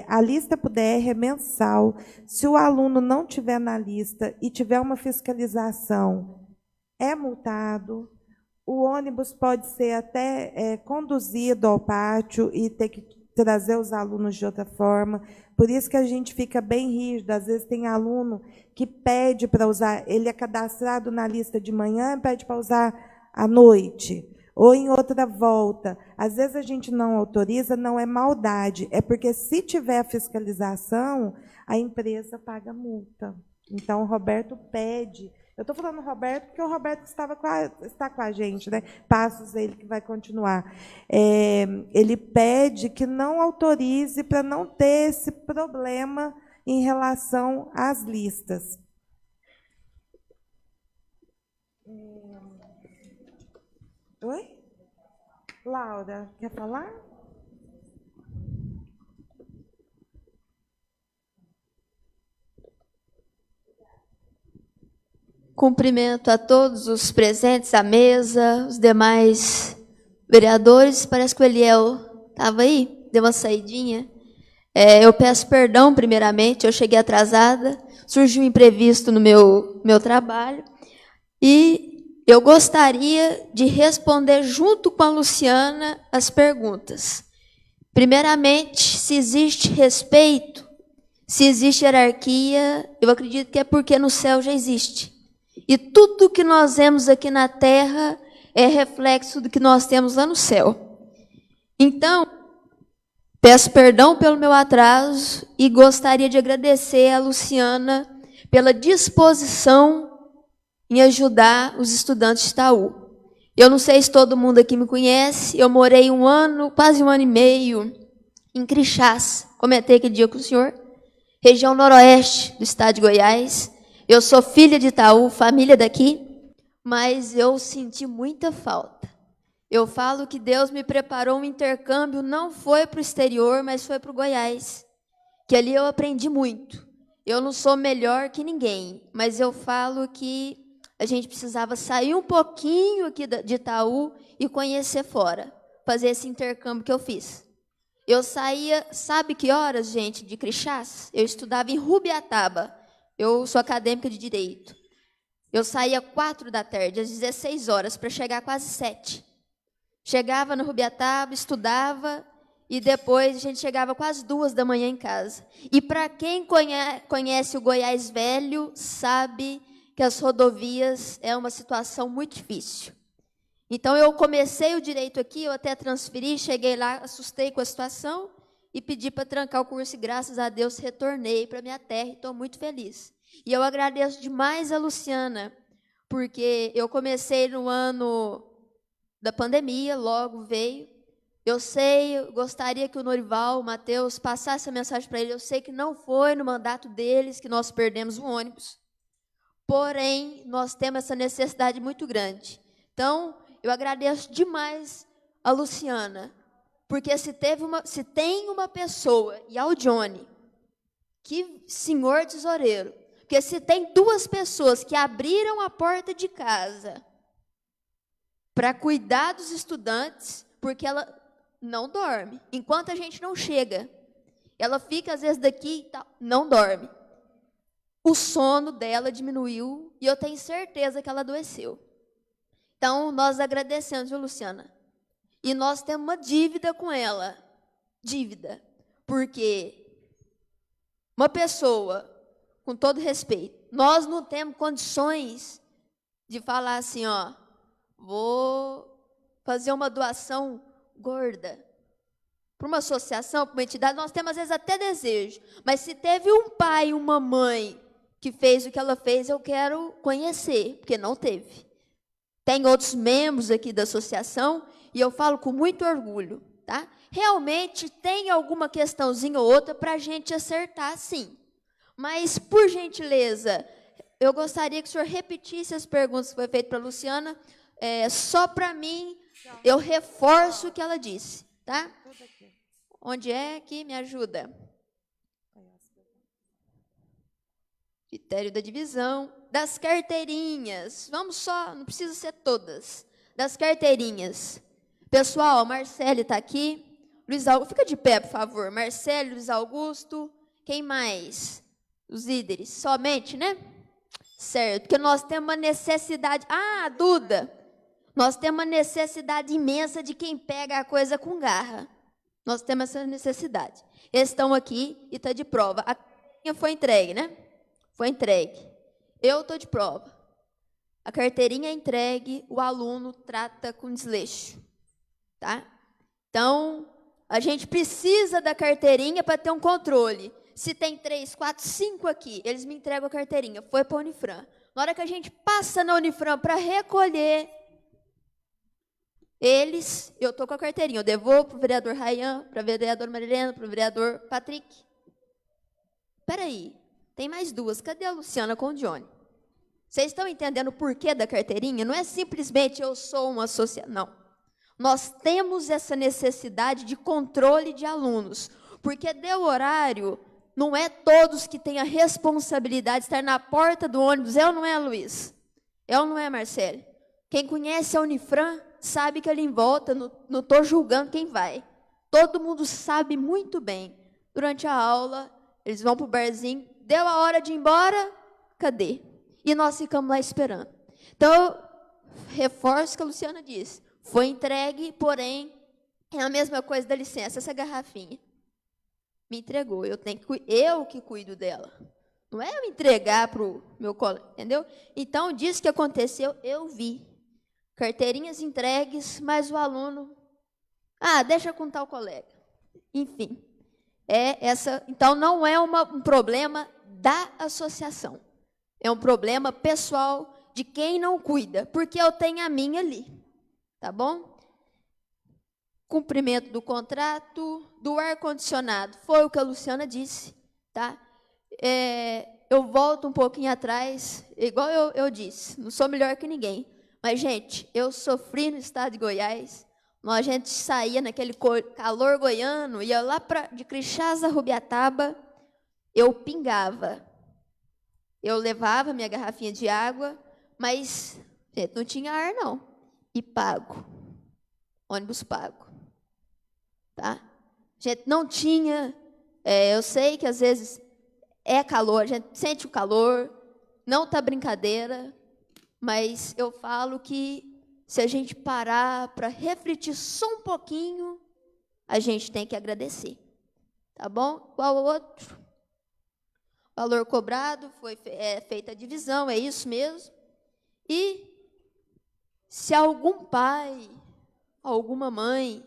Speaker 2: a lista para o DR é mensal. Se o aluno não tiver na lista e tiver uma fiscalização, é multado. O ônibus pode ser até conduzido ao pátio e ter que trazer os alunos de outra forma. Por isso que a gente fica bem rígido. Às vezes tem aluno que pede para usar, ele é cadastrado na lista de manhã e pede para usar à noite, ou em outra volta. Às vezes a gente não autoriza, não é maldade, é porque se tiver a fiscalização, a empresa paga multa. Então, o Roberto pede. Eu estou falando Roberto porque o Roberto está com a gente, né? Passos, ele que vai continuar. Ele pede que não autorize para não ter esse problema em relação às listas. Oi? Laura, quer falar?
Speaker 6: Cumprimento a todos os presentes à mesa, os demais vereadores. Parece que o Eliel estava aí, deu uma saidinha. Eu peço perdão, primeiramente, eu cheguei atrasada, surgiu um imprevisto no meu trabalho, e eu gostaria de responder junto com a Luciana as perguntas. Primeiramente, se existe respeito, se existe hierarquia, eu acredito que é porque no céu já existe. E tudo que nós vemos aqui na terra é reflexo do que nós temos lá no céu. Então, peço perdão pelo meu atraso e gostaria de agradecer a Luciana pela disposição em ajudar os estudantes de Itaú. Eu não sei se todo mundo aqui me conhece, eu morei quase um ano e meio, em Crixás, comentei aquele dia com o senhor, região noroeste do estado de Goiás. Eu sou filha de Itaú, família daqui, mas eu senti muita falta. Eu falo que Deus me preparou um intercâmbio, não foi para o exterior, mas foi para o Goiás, que ali eu aprendi muito. Eu não sou melhor que ninguém, mas eu falo que a gente precisava sair um pouquinho aqui de Itaú e conhecer fora, fazer esse intercâmbio que eu fiz. Eu saía, sabe que horas, gente, de Crixás? Eu estudava em Rubiataba. Eu sou acadêmica de Direito. Eu saía 4h, às 16 horas, para chegar quase 7. Chegava no Rubiataba, estudava, e depois a gente chegava quase 2h em casa. E para quem conhece o Goiás Velho, sabe que as rodovias é uma situação muito difícil. Então, eu comecei o direito aqui, eu até transferi, cheguei lá, assustei com a situação e pedi para trancar o curso e, graças a Deus, retornei para a minha terra e estou muito feliz. E eu agradeço demais a Luciana, porque eu comecei no ano da pandemia, logo veio. Eu gostaria que o Norival, o Matheus, passasse essa mensagem para ele. Eu sei que não foi no mandato deles que nós perdemos o ônibus, porém, nós temos essa necessidade muito grande. Então, eu agradeço demais a Luciana, porque se tem uma pessoa, e ao Johnny, que senhor tesoureiro, porque se tem 2 pessoas que abriram a porta de casa para cuidar dos estudantes, porque ela não dorme, enquanto a gente não chega. Ela fica, às vezes, daqui e tal, não dorme. O sono dela diminuiu e eu tenho certeza que ela adoeceu. Então, nós agradecemos, viu, Luciana? E nós temos uma dívida com ela. Dívida. Porque uma pessoa, com todo respeito, nós não temos condições de falar assim, ó, vou fazer uma doação gorda para uma associação, para uma entidade. Nós temos, às vezes, até desejo. Mas se teve um pai e uma mãe que fez o que ela fez, eu quero conhecer, porque não teve. Tem outros membros aqui da associação, e eu falo com muito orgulho, tá? Realmente tem alguma questãozinha ou outra para a gente acertar, sim. Mas, por gentileza, eu gostaria que o senhor repetisse as perguntas que foi feitas para a Luciana, só para mim, eu reforço o que ela disse, tá? Onde é que me ajuda? Critério da divisão, das carteirinhas. Vamos só, não precisa ser todas. Das carteirinhas. Pessoal, a Marcele está aqui. Luiz Augusto, fica de pé, por favor. Marcele, Luiz Augusto. Quem mais? Os líderes. Somente, né? Certo, porque nós temos uma necessidade. Ah, Duda. Nós temos uma necessidade imensa de quem pega a coisa com garra. Nós temos essa necessidade. Eles estão aqui e está de prova. A carteirinha foi entregue, né? Foi entregue. Eu estou de prova. A carteirinha é entregue, o aluno trata com desleixo. Tá? Então, a gente precisa da carteirinha para ter um controle. Se tem 3, 4, 5 aqui, eles me entregam a carteirinha. Foi para a Unifran. Na hora que a gente passa na Unifran para recolher eles, eu estou com a carteirinha. Eu devolvo para o vereador Rayan, para a vereadora Marilena, para o vereador Patrick. Espera aí. Tem mais 2. Cadê a Luciana com o Johnny? Vocês estão entendendo o porquê da carteirinha? Não é simplesmente eu sou uma associação, não. Nós temos essa necessidade de controle de alunos, porque deu horário, não é todos que têm a responsabilidade de estar na porta do ônibus. É ou não é, Luiz? É ou não é, Marcele? Quem conhece a Unifran sabe que ali em volta, não estou julgando quem vai. Todo mundo sabe muito bem. Durante a aula, eles vão para o barzinho, deu a hora de ir embora, cadê? E nós ficamos lá esperando. Então, reforço o que a Luciana disse. Foi entregue, porém, é a mesma coisa da licença, essa garrafinha. Me entregou, eu que cuido dela. Não é eu entregar para o meu colega, entendeu? Então, disso que aconteceu, eu vi. Carteirinhas entregues, mas o aluno... deixa com tal colega. Enfim, então não é um problema da associação. É um problema pessoal de quem não cuida, porque eu tenho a minha ali. Tá bom? Cumprimento do contrato, do ar-condicionado. Foi o que a Luciana disse, tá? Eu volto um pouquinho atrás, igual eu disse, não sou melhor que ninguém. Mas, gente, eu sofri no estado de Goiás. A gente saía naquele calor goiano, ia lá de Crixás a Rubiataba, eu pingava. Eu levava minha garrafinha de água, mas gente, não tinha ar, não. E pago. Ônibus pago. Tá? Gente, não tinha... eu sei que, às vezes, é calor, a gente sente o calor, não está brincadeira, mas eu falo que se a gente parar para refletir só um pouquinho, a gente tem que agradecer. Tá bom? Qual o outro? Valor cobrado, foi feita a divisão, é isso mesmo. E se algum pai, alguma mãe,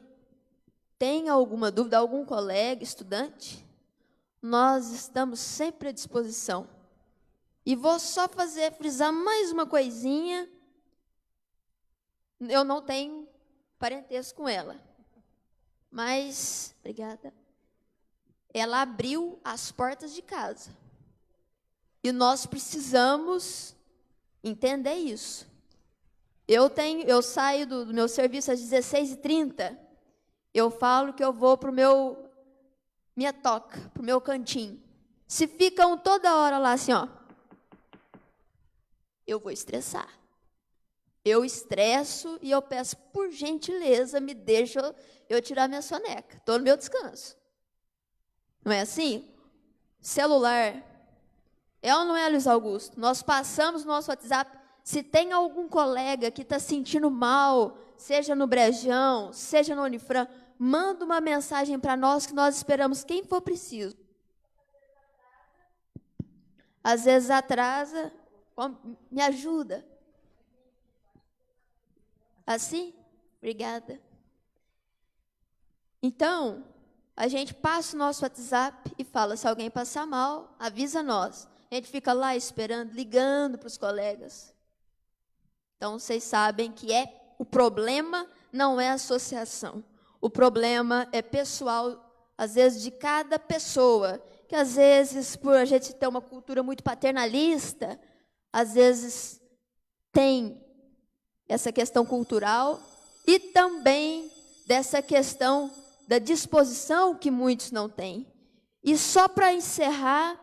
Speaker 6: tem alguma dúvida, algum colega, estudante, nós estamos sempre à disposição. E vou só frisar mais uma coisinha. Eu não tenho parentesco com ela, mas, obrigada, ela abriu as portas de casa. E nós precisamos entender isso. Eu saio do meu serviço às 16h30, eu falo que eu vou para minha toca, para o meu cantinho. Se ficam toda hora lá assim, ó, eu vou estressar. Eu estresso e eu peço, por gentileza, me deixa eu tirar minha soneca. Estou no meu descanso. Não é assim? Celular. É ou não é, Luiz Augusto? Nós passamos no nosso WhatsApp. Se tem algum colega que está sentindo mal, seja no Brejão, seja no Unifran, manda uma mensagem para nós que nós esperamos quem for preciso. Às vezes atrasa. Me ajuda. Assim? Obrigada. Então, a gente passa o nosso WhatsApp e fala, se alguém passar mal, avisa nós. A gente fica lá esperando, ligando para os colegas. Então, vocês sabem que o problema não é a associação. O problema é pessoal, às vezes, de cada pessoa. Que, às vezes, por a gente ter uma cultura muito paternalista, às vezes tem essa questão cultural e também dessa questão da disposição que muitos não têm. E só para encerrar,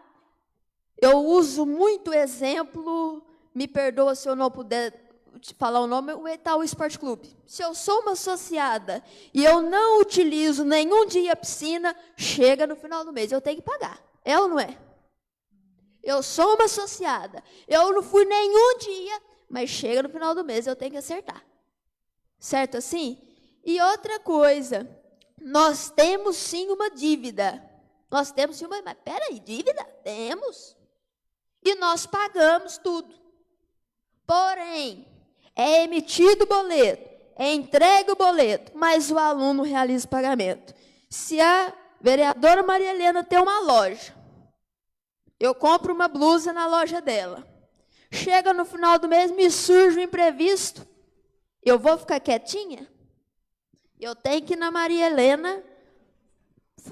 Speaker 6: eu uso muito exemplo, me perdoa se eu não puder falar o nome, o Itaú Esporte Clube. Se eu sou uma associada e eu não utilizo nenhum dia a piscina, chega no final do mês, eu tenho que pagar. É ou não é? Eu sou uma associada, eu não fui nenhum dia, mas chega no final do mês, eu tenho que acertar. Certo assim? E outra coisa, nós temos sim uma dívida. Nós temos sim uma... Mas peraí, dívida? Temos. E nós pagamos tudo. Porém, é emitido o boleto, é entregue o boleto, mas o aluno realiza o pagamento. Se a vereadora Maria Helena tem uma loja, eu compro uma blusa na loja dela. Chega no final do mês, me surge um imprevisto. Eu vou ficar quietinha? Eu tenho que ir na Maria Helena.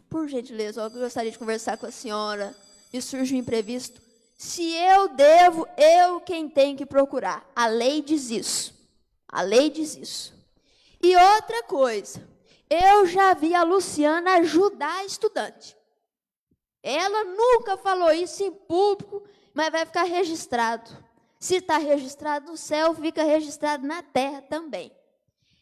Speaker 6: Por gentileza, eu gostaria de conversar com a senhora. Me surge um imprevisto. Se eu devo, eu quem tenho que procurar. A lei diz isso. A lei diz isso. E outra coisa, eu já vi a Luciana ajudar a estudante. Ela nunca falou isso em público, mas vai ficar registrado. Se está registrado no céu, fica registrado na terra também.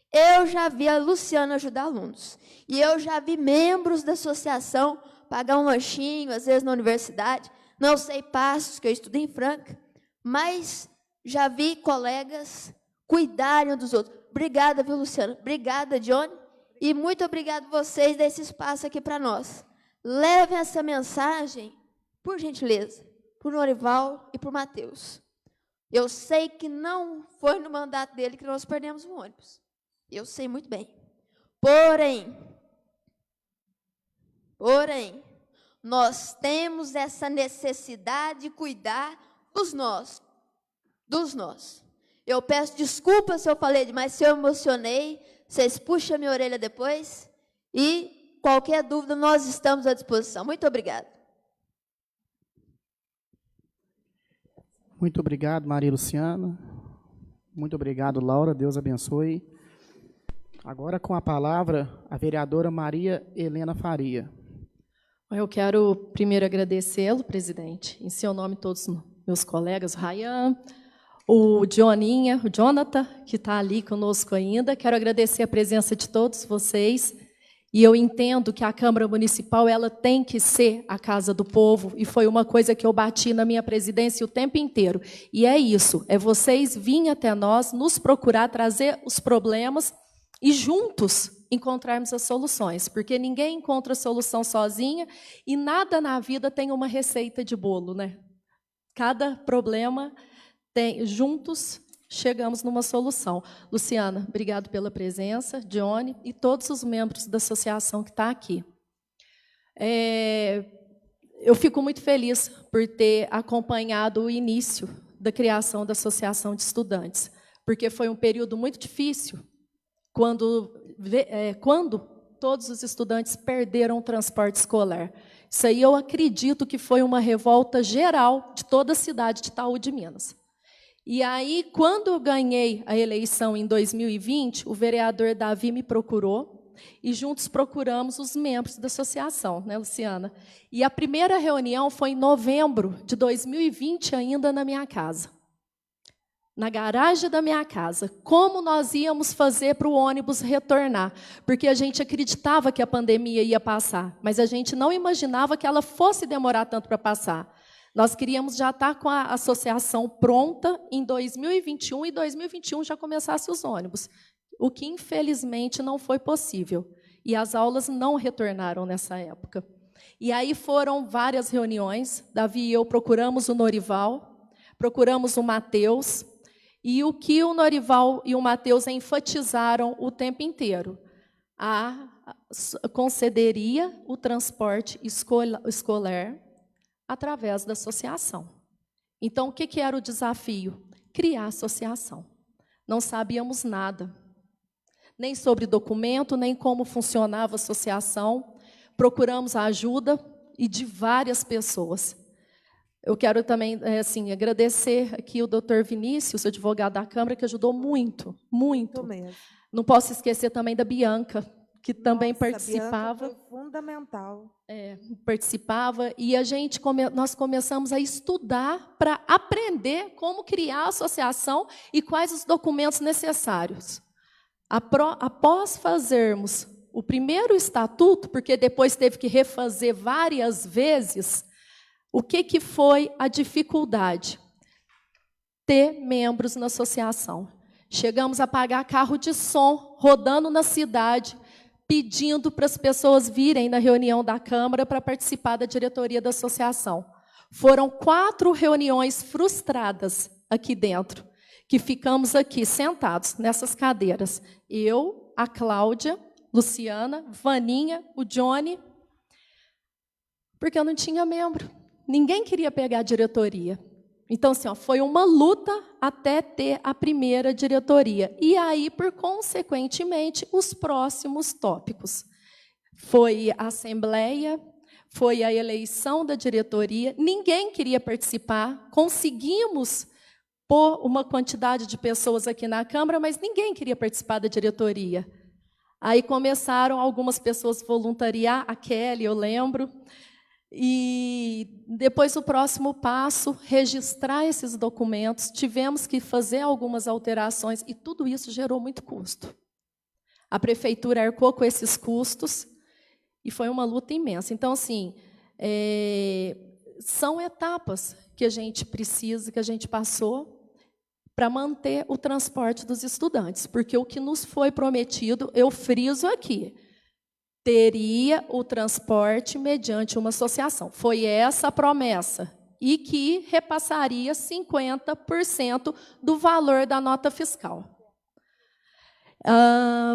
Speaker 6: Eu já vi a Luciana ajudar alunos. E eu já vi membros da associação pagar um lanchinho, às vezes na universidade. Não sei passos, que eu estudo em Franca, mas já vi colegas cuidarem uns dos outros. Obrigada, viu, Luciana? Obrigada, Johnny. E muito obrigado vocês desse espaço aqui para nós. Levem essa mensagem, por gentileza, para o Norival e para o Matheus. Eu sei que não foi no mandato dele que nós perdemos o ônibus. Eu sei muito bem. Porém, nós temos essa necessidade de cuidar dos nós. Eu peço desculpas se eu falei demais, se eu emocionei, vocês puxam a minha orelha depois e qualquer dúvida nós estamos à disposição. Muito obrigada.
Speaker 1: Muito obrigado, Maria Luciana. Muito obrigado, Laura. Deus abençoe. Agora, com a palavra, a vereadora Maria Helena Faria.
Speaker 5: Eu quero primeiro agradecê-lo, presidente, em seu nome todos os meus colegas, o Rayan, o Joninha, o Jonathan, que está ali conosco ainda. Quero agradecer a presença de todos vocês. E eu entendo que a Câmara Municipal ela tem que ser a casa do povo, e foi uma coisa que eu bati na minha presidência o tempo inteiro. E é isso, é vocês virem até nós, nos procurar, trazer os problemas e juntos encontrarmos as soluções, porque ninguém encontra solução sozinha e nada na vida tem uma receita de bolo, né? Cada problema tem, juntos chegamos numa solução. Luciana, obrigado pela presença, Johnny e todos os membros da associação que está aqui. Eu fico muito feliz por ter acompanhado o início da criação da Associação de Estudantes, porque foi um período muito difícil, quando todos os estudantes perderam o transporte escolar. Isso aí eu acredito que foi uma revolta geral de toda a cidade de Itaú de Minas. E aí, quando eu ganhei a eleição em 2020, o vereador Davi me procurou e juntos procuramos os membros da associação, né, Luciana? E a primeira reunião foi em novembro de 2020, ainda na minha casa. Na garagem da minha casa, como nós íamos fazer para o ônibus retornar, porque a gente acreditava que a pandemia ia passar, mas a gente não imaginava que ela fosse demorar tanto para passar. Nós queríamos já estar com a associação pronta em 2021, e 2021 já começasse os ônibus, o que infelizmente não foi possível, e as aulas não retornaram nessa época. E aí foram várias reuniões, Davi e eu procuramos o Norival, procuramos o Matheus, e o que o Norival e o Matheus enfatizaram o tempo inteiro? Concederia o transporte escolar através da associação. Então, o que era o desafio? Criar a associação. Não sabíamos nada, nem sobre documento, nem como funcionava a associação. Procuramos a ajuda e de várias pessoas. Eu quero também agradecer aqui o doutor Vinícius, advogado da Câmara, que ajudou muito, muito. Não posso esquecer também da Bianca, que também participava.
Speaker 2: Bianca foi fundamental.
Speaker 5: Participava, e nós começamos a estudar para aprender como criar a associação e quais os documentos necessários. Após fazermos o primeiro estatuto, porque depois teve que refazer várias vezes, o que foi a dificuldade? Ter membros na associação. Chegamos a pagar carro de som, rodando na cidade, pedindo para as pessoas virem na reunião da Câmara para participar da diretoria da associação. Foram 4 reuniões frustradas aqui dentro, que ficamos aqui sentados nessas cadeiras. Eu, a Cláudia, Luciana, Vaninha, o Johnny, porque eu não tinha membro. Ninguém queria pegar a diretoria. Então, assim, foi uma luta até ter a primeira diretoria. E aí, por consequentemente, os próximos tópicos. Foi a assembleia, foi a eleição da diretoria. Ninguém queria participar. Conseguimos pôr uma quantidade de pessoas aqui na Câmara, mas ninguém queria participar da diretoria. Aí começaram algumas pessoas a voluntariar, a Kelly, eu lembro. E depois o próximo passo, registrar esses documentos. Tivemos que fazer algumas alterações e tudo isso gerou muito custo. A prefeitura arcou com esses custos e foi uma luta imensa. Então, assim, são etapas que a gente precisa, que a gente passou para manter o transporte dos estudantes, porque o que nos foi prometido, eu friso aqui, teria o transporte mediante uma associação. Foi essa a promessa, e que repassaria 50% do valor da nota fiscal.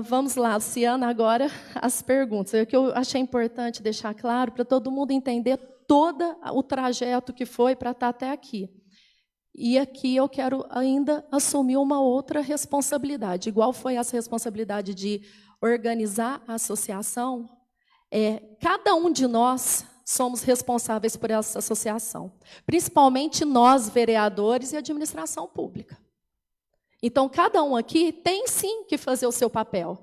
Speaker 5: Vamos lá, Luciana, agora as perguntas. O que eu achei importante deixar claro, para todo mundo entender todo o trajeto que foi para estar até aqui. E aqui eu quero ainda assumir uma outra responsabilidade, igual foi essa responsabilidade de organizar a associação. Cada um de nós somos responsáveis por essa associação, principalmente nós, vereadores e administração pública. Então, cada um aqui tem, sim, que fazer o seu papel,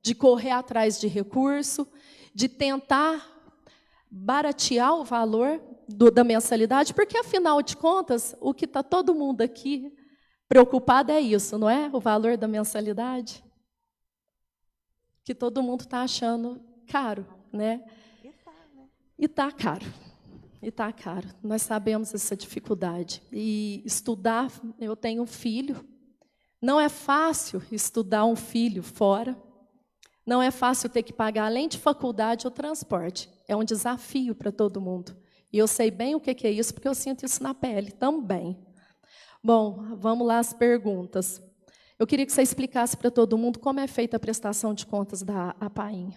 Speaker 5: de correr atrás de recurso, de tentar baratear o valor da mensalidade, porque, afinal de contas, o que está todo mundo aqui preocupado é isso, não é? O valor da mensalidade. Que todo mundo está achando caro, né? E está caro. E está caro. Nós sabemos essa dificuldade. E estudar, eu tenho um filho. Não é fácil estudar um filho fora. Não é fácil ter que pagar, além de faculdade, o transporte. É um desafio para todo mundo. E eu sei bem o que é isso, porque eu sinto isso na pele também. Bom, vamos lá às perguntas. Eu queria que você explicasse para todo mundo como é feita a prestação de contas da APAIN.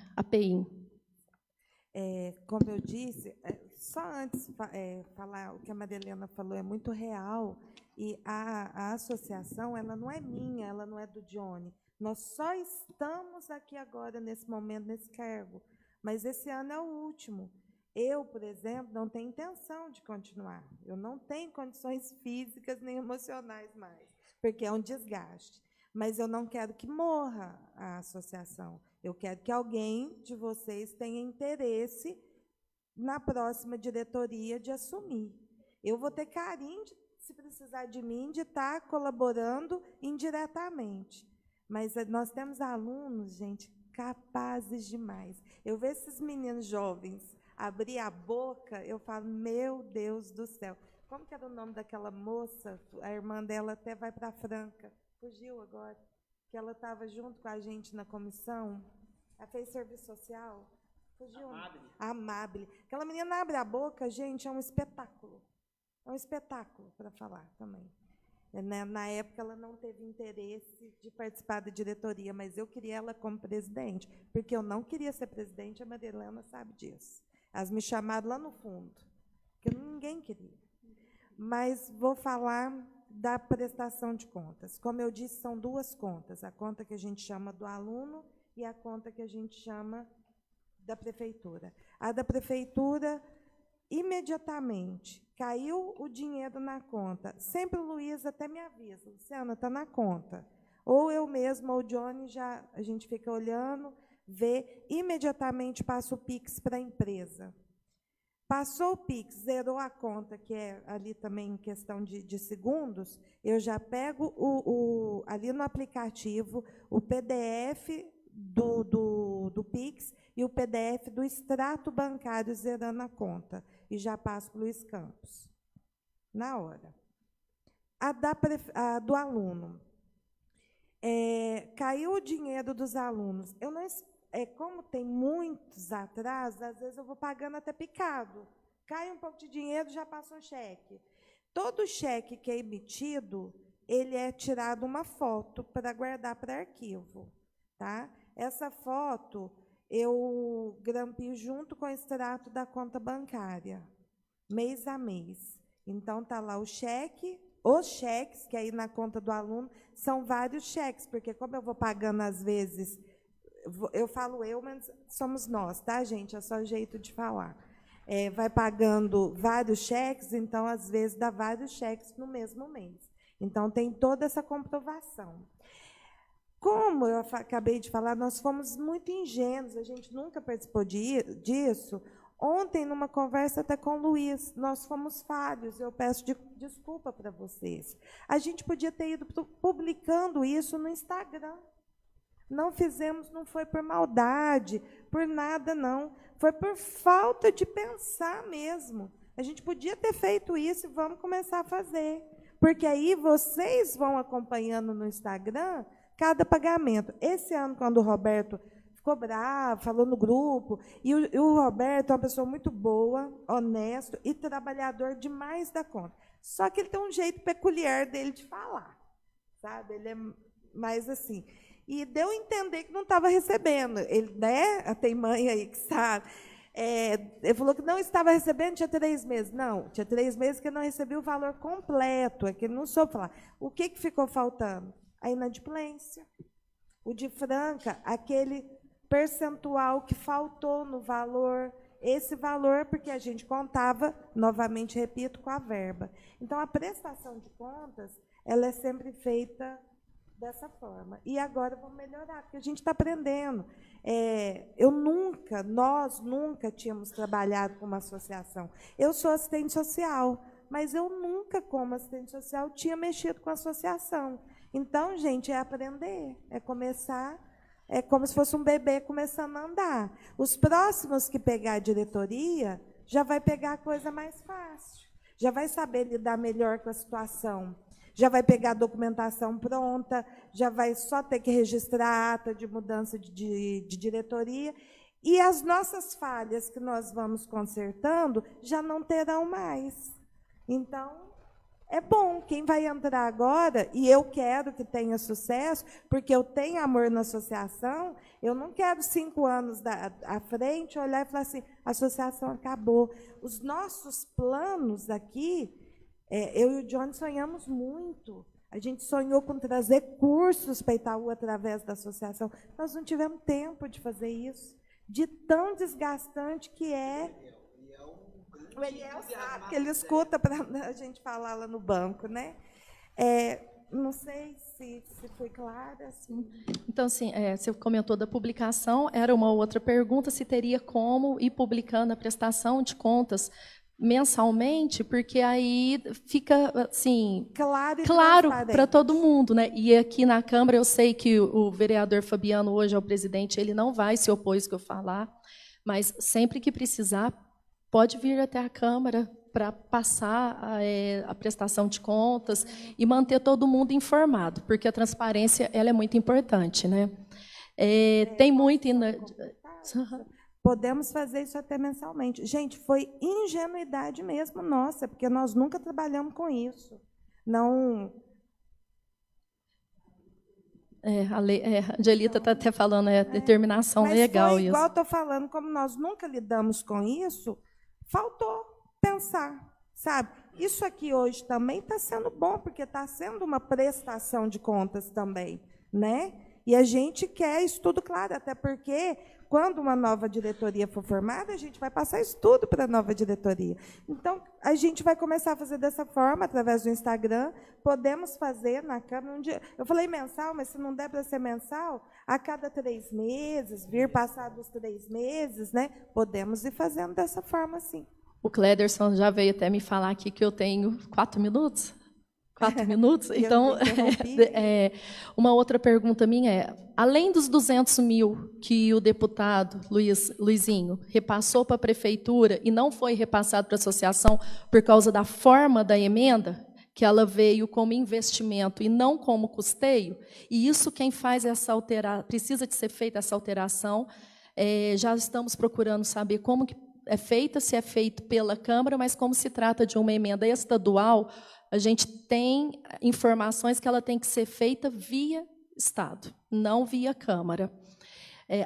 Speaker 2: Como eu disse, só antes falar o que a Maria Helena falou é muito real, e a associação ela não é minha, ela não é do Johnny. Nós só estamos aqui agora, nesse momento, nesse cargo, mas esse ano é o último. Eu, por exemplo, não tenho intenção de continuar. Eu não tenho condições físicas nem emocionais mais, porque é um desgaste. Mas eu não quero que morra a associação. Eu quero que alguém de vocês tenha interesse na próxima diretoria de assumir. Eu vou ter carinho, se precisar de mim, de estar colaborando indiretamente. Mas nós temos alunos, gente, capazes demais. Eu vejo esses meninos jovens abrir a boca, eu falo, meu Deus do céu. Como que era o nome daquela moça? A irmã dela até vai para a Franca. Fugiu agora. Que ela estava junto com a gente na comissão. Ela fez serviço social. Fugiu. Amable. Aquela menina abre a boca, gente, é um espetáculo. É um espetáculo para falar também. Na época, ela não teve interesse de participar da diretoria, mas eu queria ela como presidente, porque eu não queria ser presidente, a Maria Helena sabe disso. Elas me chamaram lá no fundo, porque ninguém queria. Mas vou falar da prestação de contas. Como eu disse, são duas contas, a conta que a gente chama do aluno e a conta que a gente chama da prefeitura. A da prefeitura, imediatamente, caiu o dinheiro na conta. Sempre o Luiz até me avisa, Luciana, está na conta. Ou eu mesma, ou o Johnny, a gente fica olhando, vê, imediatamente passa o Pix para a empresa. Passou o Pix, zerou a conta, que é ali também em questão de segundos, eu já pego ali no aplicativo o PDF do Pix e o PDF do extrato bancário zerando a conta, e já passo para o Luiz Campos, na hora. A do aluno. Caiu o dinheiro dos alunos. Eu não como tem muitos atrasos, às vezes eu vou pagando até picado. Cai um pouco de dinheiro, já passa um cheque. Todo cheque que é emitido, ele é tirado uma foto para guardar para arquivo. Tá? Essa foto eu grampio junto com o extrato da conta bancária, mês a mês. Então, está lá o cheque, os cheques, que aí na conta do aluno, são vários cheques, porque como eu vou pagando às vezes... Eu falo eu, mas somos nós, tá, gente? É só o jeito de falar. vai pagando vários cheques, então, às vezes, dá vários cheques no mesmo mês. Então, tem toda essa comprovação. Como eu acabei de falar, nós fomos muito ingênuos, a gente nunca participou disso. Ontem, numa conversa até com o Luiz, nós fomos falhos, eu peço desculpa para vocês. A gente podia ter ido publicando isso no Instagram. Não fizemos, não foi por maldade, por nada, não. Foi por falta de pensar mesmo. A gente podia ter feito isso e vamos começar a fazer. Porque aí vocês vão acompanhando no Instagram cada pagamento. Esse ano, quando o Roberto ficou bravo, falou no grupo, e o Roberto é uma pessoa muito boa, honesto e trabalhador demais da conta. Só que ele tem um jeito peculiar dele de falar, sabe? Ele é mais assim. E deu a entender que não estava recebendo. Ele, né? Tem mãe aí que sabe. Ele falou que não estava recebendo, tinha 3 meses. Não, tinha 3 meses que não recebia o valor completo, é que ele não soube falar. O que ficou faltando? A inadimplência. O de Franca, aquele percentual que faltou no valor, esse valor, porque a gente contava, novamente repito, com a verba. Então, a prestação de contas, ela é sempre feita dessa forma. E agora vamos melhorar, porque a gente está aprendendo. Nós nunca tínhamos trabalhado com uma associação. Eu sou assistente social, mas eu nunca, como assistente social, tinha mexido com associação. Então, gente, é aprender, é começar, é como se fosse um bebê começando a andar. Os próximos que pegar a diretoria já vai pegar a coisa mais fácil, já vai saber lidar melhor com a situação, já vai pegar a documentação pronta, já vai só ter que registrar a ata de mudança de diretoria, e as nossas falhas que nós vamos consertando já não terão mais. Então, é bom, quem vai entrar agora, e eu quero que tenha sucesso, porque eu tenho amor na associação, eu não quero 5 anos à frente olhar e falar assim, a associação acabou. Os nossos planos aqui, eu e o Johnny sonhamos muito. A gente sonhou com trazer cursos para Itaú através da associação. Nós não tivemos tempo de fazer isso, de tão desgastante que é. O Eliel sabe, que ele escuta para a gente falar lá no banco, né? Não sei se foi clara. Assim.
Speaker 5: Então, assim, você comentou da publicação, era uma outra pergunta, se teria como ir publicando a prestação de contas mensalmente, porque aí fica assim claro para todo mundo, né? E aqui na Câmara eu sei que o vereador Fabiano hoje é o presidente, ele não vai se opor isso que eu falar, mas sempre que precisar pode vir até a Câmara para passar a prestação de contas e manter todo mundo informado, porque a transparência ela é muito importante, né? Tem muito
Speaker 2: Podemos fazer isso até mensalmente. Gente, foi ingenuidade mesmo nossa, porque nós nunca trabalhamos com isso. Não.
Speaker 5: A Angelita está até falando, determinação legal.
Speaker 2: Mas igual estou falando, como nós nunca lidamos com isso, faltou pensar, sabe? Isso aqui hoje também está sendo bom, porque está sendo uma prestação de contas também, né? E a gente quer isso tudo claro, até porque quando uma nova diretoria for formada, a gente vai passar isso tudo para a nova diretoria. Então, a gente vai começar a fazer dessa forma, através do Instagram, podemos fazer na Câmara um dia. Eu falei mensal, mas se não der para ser mensal, a cada 3 meses, vir passar dos 3 meses, né? Podemos ir fazendo dessa forma, sim.
Speaker 5: O Clederson já veio até me falar aqui que eu tenho 4 minutos. 4 minutos? Então, uma outra pergunta minha é, além dos 200 mil que o deputado Luizinho repassou para a prefeitura e não foi repassado para a associação por causa da forma da emenda, que ela veio como investimento e não como custeio, e isso quem faz essa alteração, precisa de ser feita essa alteração, já estamos procurando saber como que é feita, se é feito pela Câmara, mas como se trata de uma emenda estadual, a gente tem informações que ela tem que ser feita via Estado, não via Câmara.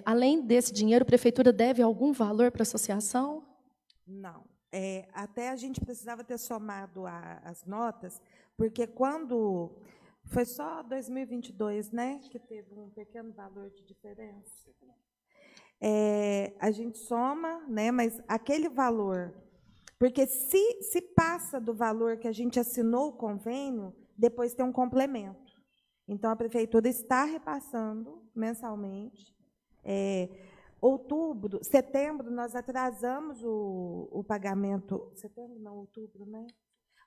Speaker 5: Além desse dinheiro, a Prefeitura deve algum valor para a associação?
Speaker 2: Não. Até a gente precisava ter somado as notas, porque quando... Foi só 2022, né, que teve um pequeno valor de diferença. a gente soma, né, mas aquele valor, porque se passa do valor que a gente assinou o convênio, depois tem um complemento. Então, a prefeitura está repassando mensalmente. Setembro, nós atrasamos o pagamento. Setembro, não, outubro, né?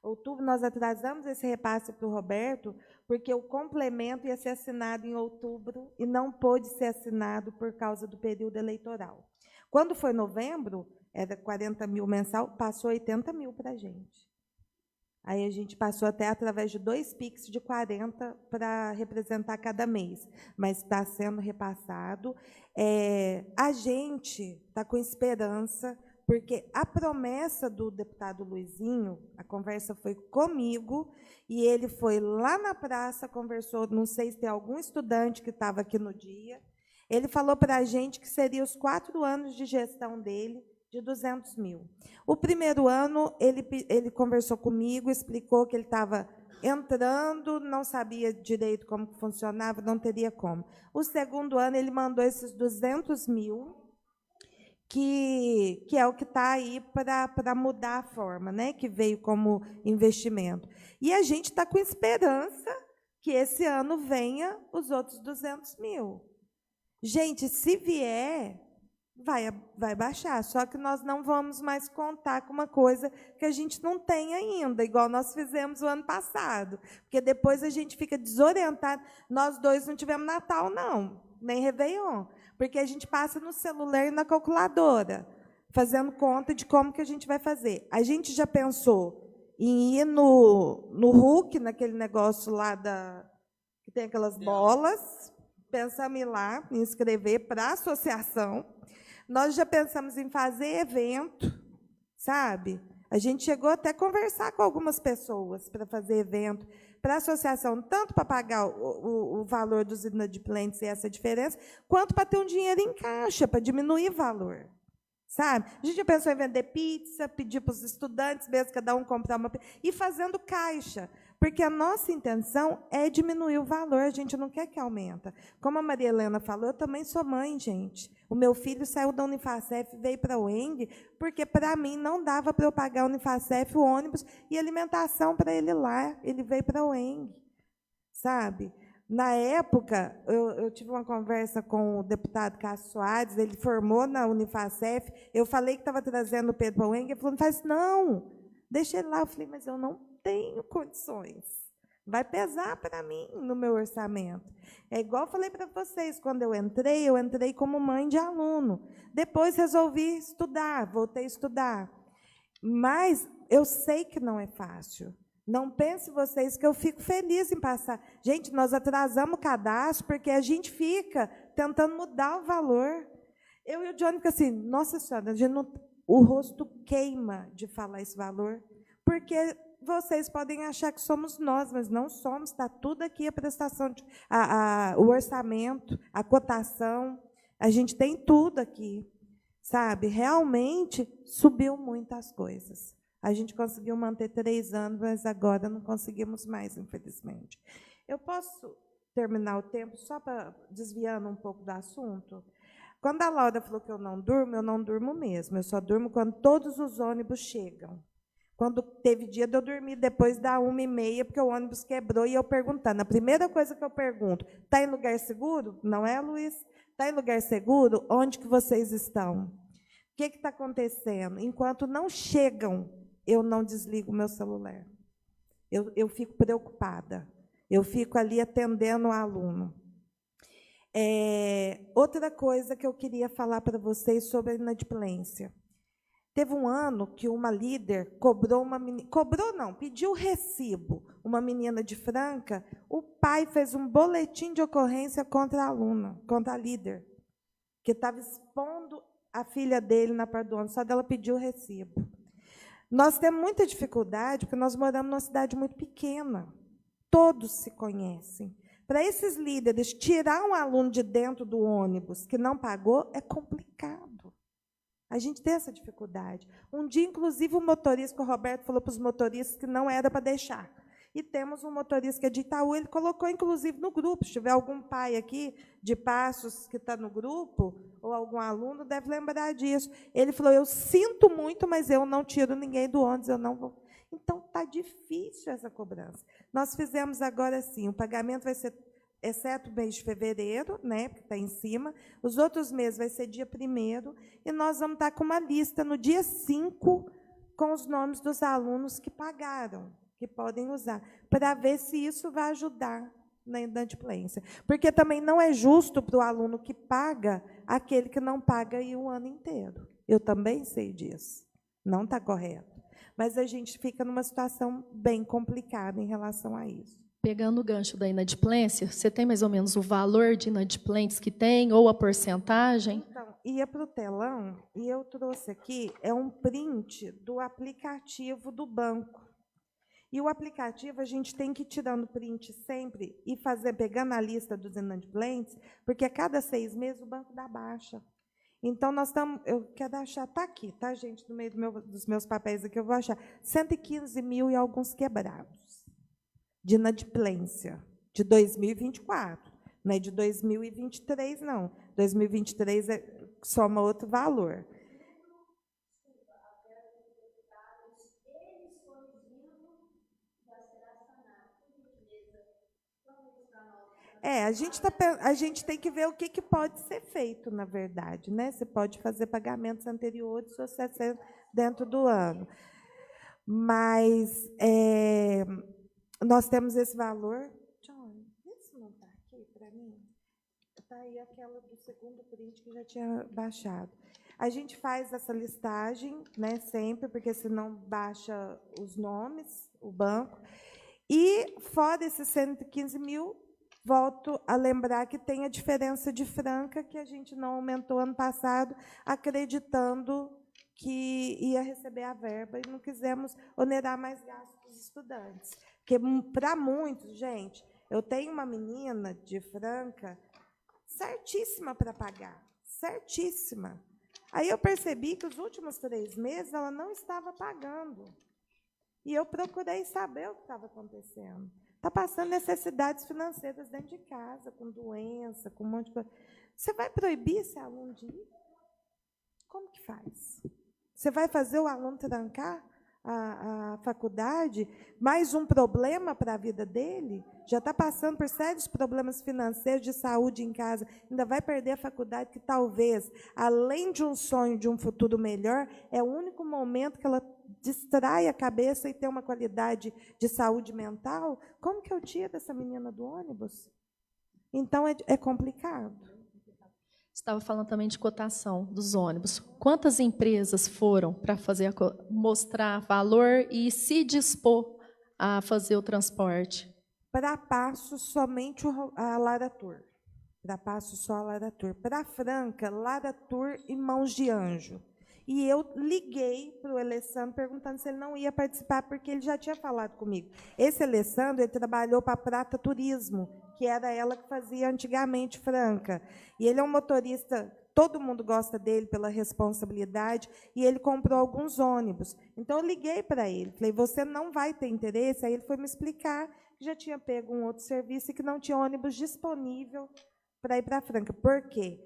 Speaker 2: Outubro, nós atrasamos esse repasse para o Roberto, porque o complemento ia ser assinado em outubro e não pôde ser assinado por causa do período eleitoral. Quando foi novembro, era 40 mil mensal, passou 80 mil para a gente. Aí a gente passou até através de 2 PIX de 40 para representar cada mês, mas está sendo repassado. A gente está com esperança, porque a promessa do deputado Luizinho, a conversa foi comigo, e ele foi lá na praça, conversou, não sei se tem algum estudante que estava aqui no dia, ele falou para a gente que seria os 4 anos de gestão dele, de 200 mil. O primeiro ano, ele conversou comigo, explicou que ele estava entrando, não sabia direito como funcionava, não teria como. O segundo ano, ele mandou esses 200 mil, que é o que está aí para mudar a forma, né, que veio como investimento. E a gente está com esperança que esse ano venha os outros 200 mil. Gente, se vier, vai baixar, só que nós não vamos mais contar com uma coisa que a gente não tem ainda, igual nós fizemos o ano passado, porque depois a gente fica desorientado. Nós 2 não tivemos Natal, não, nem Réveillon, porque a gente passa no celular e na calculadora, fazendo conta de como que a gente vai fazer. A gente já pensou em ir no Hulk, naquele negócio lá que tem aquelas bolas, pensamos em ir lá, me inscrever para a associação. Nós já pensamos em fazer evento, sabe? A gente chegou até a conversar com algumas pessoas para fazer evento, para a associação, tanto para pagar o valor dos inadimplentes e essa diferença, quanto para ter um dinheiro em caixa, para diminuir o valor. Sabe? A gente já pensou em vender pizza, pedir para os estudantes mesmo, cada um comprar uma pizza, e fazendo caixa, porque a nossa intenção é diminuir o valor, a gente não quer que aumente. Como a Maria Helena falou, eu também sou mãe, gente. O meu filho saiu da Unifacef e veio para o ENG, porque, para mim, não dava para eu pagar a Unifacef, o ônibus e alimentação para ele lá. Ele veio para o ENG, sabe? Na época, eu tive uma conversa com o deputado Cássio Soares, ele formou na Unifacef, eu falei que estava trazendo o Pedro para o ENG, ele falou, não, deixa ele lá. Eu falei, mas eu não tenho condições. Vai pesar para mim no meu orçamento. É igual eu falei para vocês, quando eu entrei como mãe de aluno. Depois resolvi estudar, voltei a estudar. Mas eu sei que não é fácil. Não pense vocês que eu fico feliz em passar. Gente, nós atrasamos o cadastro porque a gente fica tentando mudar o valor. Eu e o Johnny ficam assim, nossa senhora, o rosto queima de falar esse valor, porque vocês podem achar que somos nós, mas não somos. Está tudo aqui, a prestação, o orçamento, a cotação, a gente tem tudo aqui, sabe? Realmente subiu muitas coisas. A gente conseguiu manter 3 anos, mas agora não conseguimos mais, infelizmente. Eu posso terminar o tempo só para desviando um pouco do assunto? Quando a Laura falou que eu não durmo mesmo. Eu só durmo quando todos os ônibus chegam. Quando teve dia de eu dormir depois da 1h30, porque o ônibus quebrou, e eu perguntando. A primeira coisa que eu pergunto, está em lugar seguro? Não é, Luiz? Está em lugar seguro? Onde que vocês estão? O que está acontecendo? Enquanto não chegam, eu não desligo o meu celular. Eu fico preocupada. Eu fico ali atendendo o aluno. Outra coisa que eu queria falar para vocês sobre a inadimplência. Teve um ano que uma líder pediu recibo. Uma menina de Franca, o pai fez um boletim de ocorrência contra a aluna, contra a líder, que estava expondo a filha dele na parte do ano, só dela pediu o recibo. Nós temos muita dificuldade, porque nós moramos numa cidade muito pequena. Todos se conhecem. Para esses líderes, tirar um aluno de dentro do ônibus que não pagou é complicado. A gente tem essa dificuldade. Um dia, inclusive, o Roberto falou para os motoristas que não era para deixar. E temos um motorista que é de Itaú, ele colocou, inclusive, no grupo. Se tiver algum pai aqui de Passos que está no grupo, ou algum aluno, deve lembrar disso. Ele falou, eu sinto muito, mas eu não tiro ninguém do ônibus, eu não vou. Então, está difícil essa cobrança. Nós fizemos agora, sim, o pagamento vai ser, exceto o mês de fevereiro, né, porque está em cima, os outros meses vai ser dia 1º, e nós vamos estar com uma lista no dia 5, com os nomes dos alunos que pagaram, que podem usar, para ver se isso vai ajudar na inadimplência. Porque também não é justo para o aluno que paga aquele que não paga aí o ano inteiro. Eu também sei disso. Não está correto. Mas a gente fica numa situação bem complicada em relação a isso.
Speaker 5: Pegando o gancho da inadimplência, você tem mais ou menos o valor de inadimplentes que tem, ou a porcentagem?
Speaker 2: Então, ia para o telão, e eu trouxe aqui, é um print do aplicativo do banco. E o aplicativo, a gente tem que ir tirando print sempre e pegando a lista dos inadimplentes, porque a cada 6 meses o banco dá baixa. Então, nós estamos, eu quero achar, está aqui, tá, gente, no meio dos meus papéis aqui, eu vou achar 115 mil e alguns quebrados de inadimplência, de 2024, não é de 2023, não. 2023 soma outro valor. A gente tem que ver o que pode ser feito, na verdade, né? Você pode fazer pagamentos anteriores se você é dentro do ano. Mas nós temos esse valor. John, vê se não está aqui para mim. Está aí aquela do segundo print que já tinha baixado. A gente faz essa listagem, né, sempre, porque senão baixa os nomes, o banco. E, fora esses 115 mil, volto a lembrar que tem a diferença de franca, que a gente não aumentou ano passado, acreditando que ia receber a verba, e não quisemos onerar mais gastos dos estudantes. Porque, para muitos, gente, eu tenho uma menina de franca certíssima para pagar, certíssima. Aí eu percebi que os últimos 3 meses ela não estava pagando. E eu procurei saber o que estava acontecendo. Está passando necessidades financeiras dentro de casa, com doença, com um monte de coisa. Você vai proibir esse aluno de ir? Como que faz? Você vai fazer o aluno trancar a faculdade? Mais um problema para a vida dele? Já está passando por sérios problemas financeiros, de saúde em casa. Ainda vai perder a faculdade, que talvez, além de um sonho de um futuro melhor, é o único momento que ela distrai a cabeça e tem uma qualidade de saúde mental. Como que eu tiro essa menina do ônibus? Então, é complicado.
Speaker 5: Você estava falando também de cotação dos ônibus. Quantas empresas foram para fazer mostrar valor e se dispor a fazer o transporte?
Speaker 2: Para Passos, somente a Laratur. Para Passos, só a Laratur. Para Franca, Laratur e Mãos de Anjo. E eu liguei para o Alessandro perguntando se ele não ia participar, porque ele já tinha falado comigo. Esse Alessandro, ele trabalhou para a Prata Turismo, que era ela que fazia antigamente Franca. E ele é um motorista, todo mundo gosta dele pela responsabilidade, e ele comprou alguns ônibus. Então, eu liguei para ele, falei, você não vai ter interesse? Aí ele foi me explicar que já tinha pego um outro serviço e que não tinha ônibus disponível para ir para Franca. Por quê?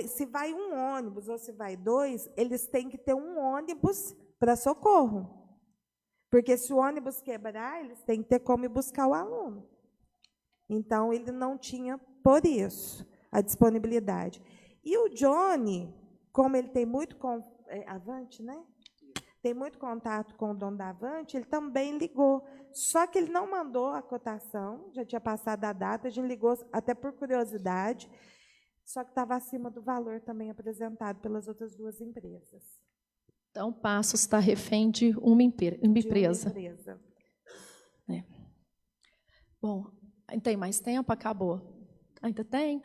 Speaker 2: Se vai um ônibus ou se vai 2, eles têm que ter um ônibus para socorro. Porque se o ônibus quebrar, eles têm que ter como ir buscar o aluno. Então, ele não tinha, por isso, a disponibilidade. E o Johnny, como ele tem muito... Avante, né? Tem muito contato com o dono da Avante, ele também ligou. Só que ele não mandou a cotação, já tinha passado a data, a gente ligou até por curiosidade, só que estava acima do valor também apresentado pelas outras 2 empresas.
Speaker 5: Então, Passos está refém de uma empresa. É. Bom, tem mais tempo? Acabou? Ainda tem?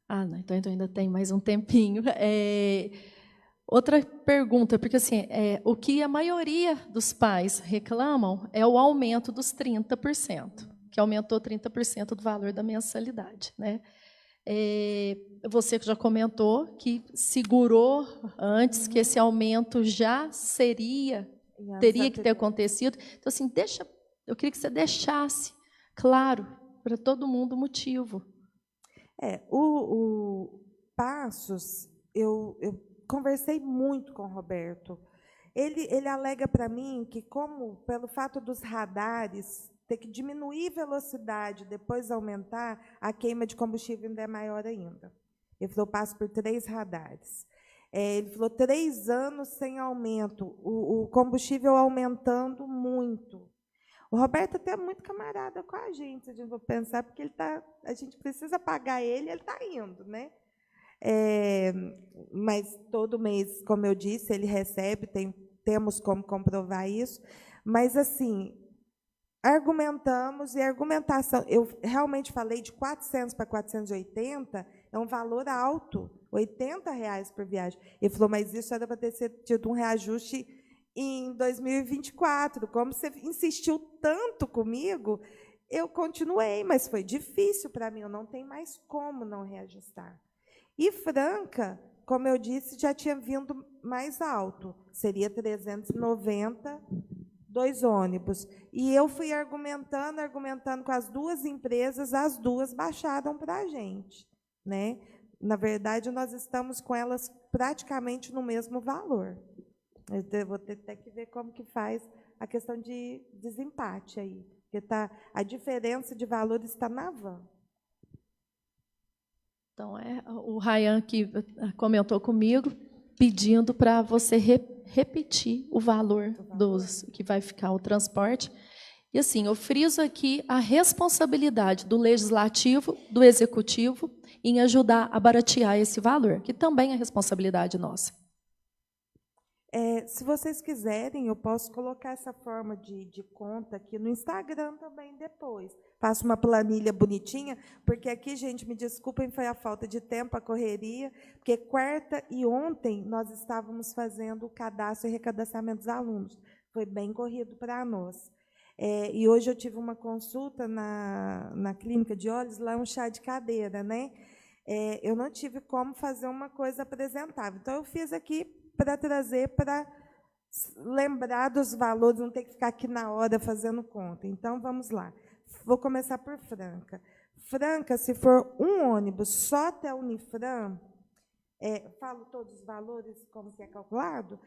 Speaker 5: Ah, não, então ainda tem mais um tempinho. Outra pergunta, porque assim, o que a maioria dos pais reclamam é o aumento dos 30%, que aumentou 30% do valor da mensalidade, né? Você já comentou que segurou antes, que esse aumento já teria que ter acontecido. Então, assim, deixa Eu queria que você deixasse claro para todo mundo o motivo.
Speaker 2: O Passos, eu conversei muito com o Roberto. Ele alega para mim que, como pelo fato dos radares ter que diminuir velocidade, depois aumentar, a queima de combustível ainda é maior ainda. Ele falou, passo por 3 radares. Ele falou, 3 anos sem aumento, o combustível aumentando muito. O Roberto até é muito camarada com a gente vou pensar, porque a gente precisa pagar ele está indo, né? Mas todo mês, como eu disse, ele recebe, temos como comprovar isso. Mas, assim, argumentamos, e a argumentação, eu realmente falei de 400 para 480, é um valor alto, R$80 por viagem. Ele falou, mas isso era para ter tido um reajuste em 2024. Como você insistiu tanto comigo, eu continuei, mas foi difícil para mim, eu não tenho mais como não reajustar. E Franca, como eu disse, já tinha vindo mais alto, seria 390, 2 ônibus. E eu fui argumentando com as 2 empresas, as 2 baixaram para a gente, né? Na verdade, nós estamos com elas praticamente no mesmo valor. Eu vou ter até que ver como que faz a questão de desempate aí, porque a diferença de valor está na van.
Speaker 5: Então, o Rayan que comentou comigo, pedindo para você repetir o valor que vai ficar o transporte. E assim, eu friso aqui a responsabilidade do Legislativo, do Executivo, em ajudar a baratear esse valor, que também é responsabilidade nossa.
Speaker 2: Se vocês quiserem, eu posso colocar essa forma de conta aqui no Instagram também depois. Faço uma planilha bonitinha, porque aqui, gente, me desculpem, foi a falta de tempo, a correria, porque quarta e ontem nós estávamos fazendo o cadastro e recadastramento dos alunos. Foi bem corrido para nós. E hoje eu tive uma consulta na clínica de olhos, lá é um chá de cadeira, né? Eu não tive como fazer uma coisa apresentável. Então, eu fiz aqui para trazer, para lembrar dos valores, não ter que ficar aqui na hora fazendo conta. Então, vamos lá. Vou começar por Franca. Franca, se for um ônibus só até a Unifran, falo todos os valores, como que é calculado?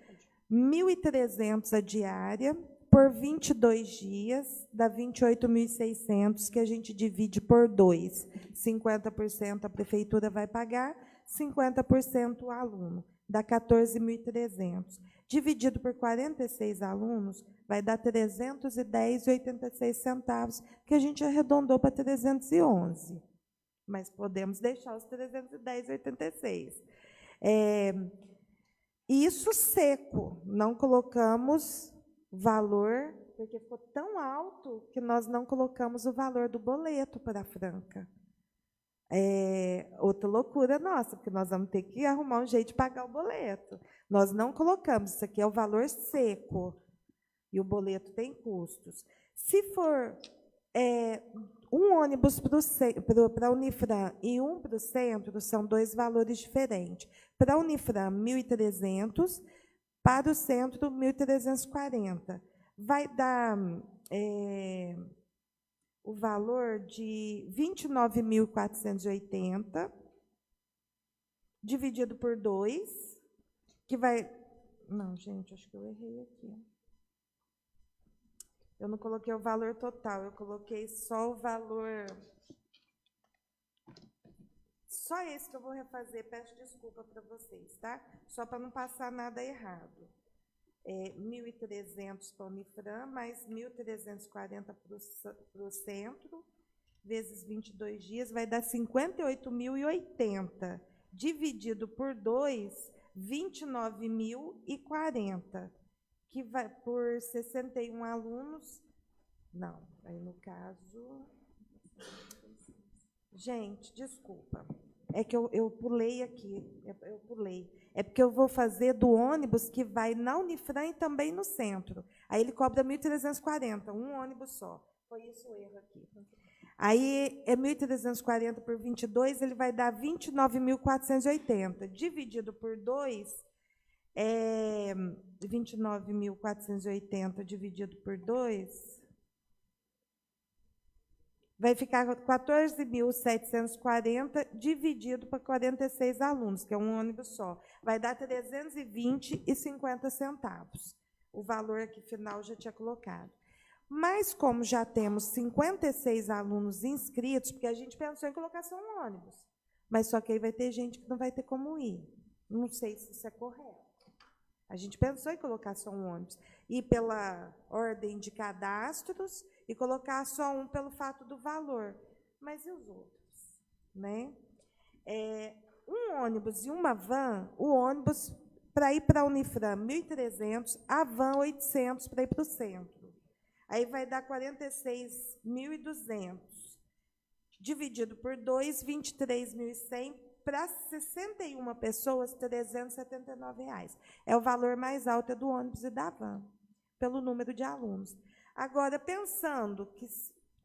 Speaker 2: 1.300 a diária, por 22 dias, dá 28.600, que a gente divide por 2. 50% a prefeitura vai pagar, 50% o aluno. Dá 14.300. Dividido por 46 alunos, vai dar 310,86 centavos, que a gente arredondou para 311. Mas podemos deixar os 310,86. Isso seco. Não colocamos valor, porque ficou tão alto que nós não colocamos o valor do boleto para a Franca. Outra loucura nossa, porque nós vamos ter que arrumar um jeito de pagar o boleto. Nós não colocamos, isso aqui é o valor seco, e o boleto tem custos. Se for um ônibus para a Unifran e um para o centro, são 2 valores diferentes. Para a Unifran, 1.300, para o centro, 1.340. Vai dar o valor de 29.480, dividido por 2, que vai... Não, gente, acho que eu errei aqui. Eu não coloquei o valor total, eu coloquei só o valor... Só esse que eu vou refazer, peço desculpa para vocês, tá? Só para não passar nada errado. 1.300 para o Unifran, mais 1.340 para o centro, vezes 22 dias, vai dar 58.080. Dividido por 2, 29.040. Que vai por 61 alunos. Não, aí no caso... Gente, desculpa. É que eu pulei aqui. Eu pulei. É porque eu vou fazer do ônibus que vai na Unifran e também no centro. Aí ele cobra 1.340, um ônibus só. Foi isso o erro aqui. Aí é 1.340 por 22, ele vai dar 29.480. Dividido por 2, 29.480 dividido por 2, vai ficar 14.740 dividido para 46 alunos, que é um ônibus só. Vai dar 320,50 centavos. O valor aqui final já tinha colocado. Mas, como já temos 56 alunos inscritos, porque a gente pensou em colocar só um ônibus, mas só que aí vai ter gente que não vai ter como ir. Não sei se isso é correto. A gente pensou em colocar só um ônibus. E pela ordem de cadastros, e colocar só um pelo fato do valor. Mas e os outros? Né? Um ônibus e uma van, o ônibus, para ir para a Unifran, 1.300, a van, 800 para ir para o centro. Aí vai dar 46.200. Dividido por 2, 23.100. Para 61 pessoas, R$ 379. É o valor mais alto do ônibus e da van, pelo número de alunos. Agora, pensando que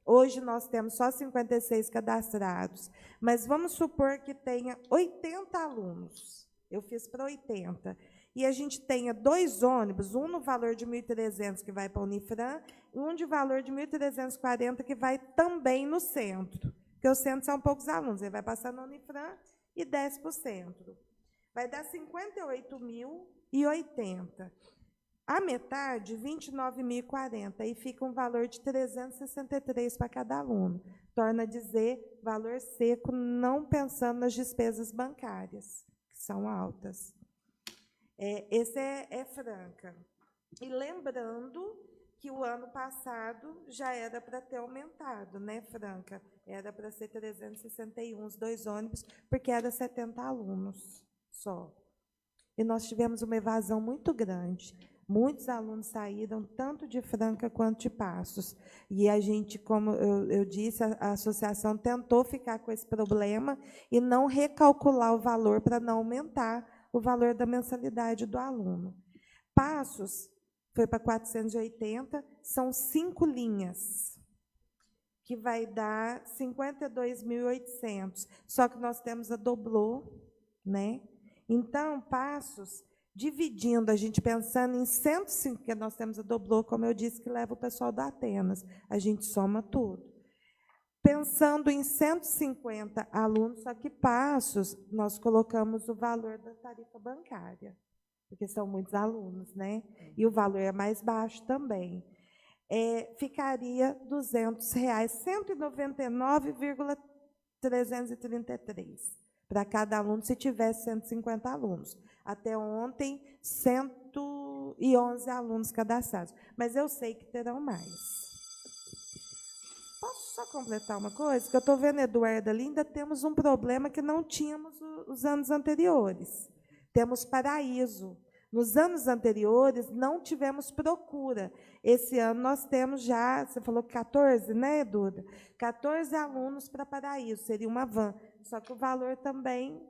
Speaker 2: hoje nós temos só 56 cadastrados, mas vamos supor que tenha 80 alunos. Eu fiz para 80. E a gente tenha 2 ônibus, um no valor de 1.300 que vai para a Unifran, e um de valor de 1.340 que vai também no centro. Porque o centro são poucos alunos, ele vai passar na Unifran e 10 para o centro. Vai dar 58.080. A metade, 29.040. E fica um valor de 363 para cada aluno. Torna a dizer valor seco, não pensando nas despesas bancárias, que são altas. Esse é Franca. E lembrando que o ano passado já era para ter aumentado, né, Franca? Era para ser 361 os 2 ônibus, porque era 70 alunos só. E nós tivemos uma evasão muito grande. Muitos alunos saíram, tanto de Franca quanto de Passos. E a gente, como eu disse, a associação tentou ficar com esse problema e não recalcular o valor para não aumentar o valor da mensalidade do aluno. Passos foi para 480, são 5 linhas, que vai dar 52.800. Só que nós temos a Doblô, né? Então, Passos, dividindo, a gente pensando em 105, porque nós temos a Doblô, como eu disse, que leva o pessoal da Atenas. A gente soma tudo. Pensando em 150 alunos, só que Passos, nós colocamos o valor da tarifa bancária, porque são muitos alunos, né? E o valor é mais baixo também. Ficaria R$ 200, 199,333 para cada aluno, se tivesse 150 alunos. Até ontem, 111 alunos cadastrados. Mas eu sei que terão mais. Posso só completar uma coisa? Que eu estou vendo, Eduardo, ali, ainda temos um problema que não tínhamos os anos anteriores. Temos Paraíso. Nos anos anteriores, não tivemos procura. Esse ano, nós temos já, você falou 14, né, Duda? 14 alunos para Paraíso, seria uma van. Só que o valor também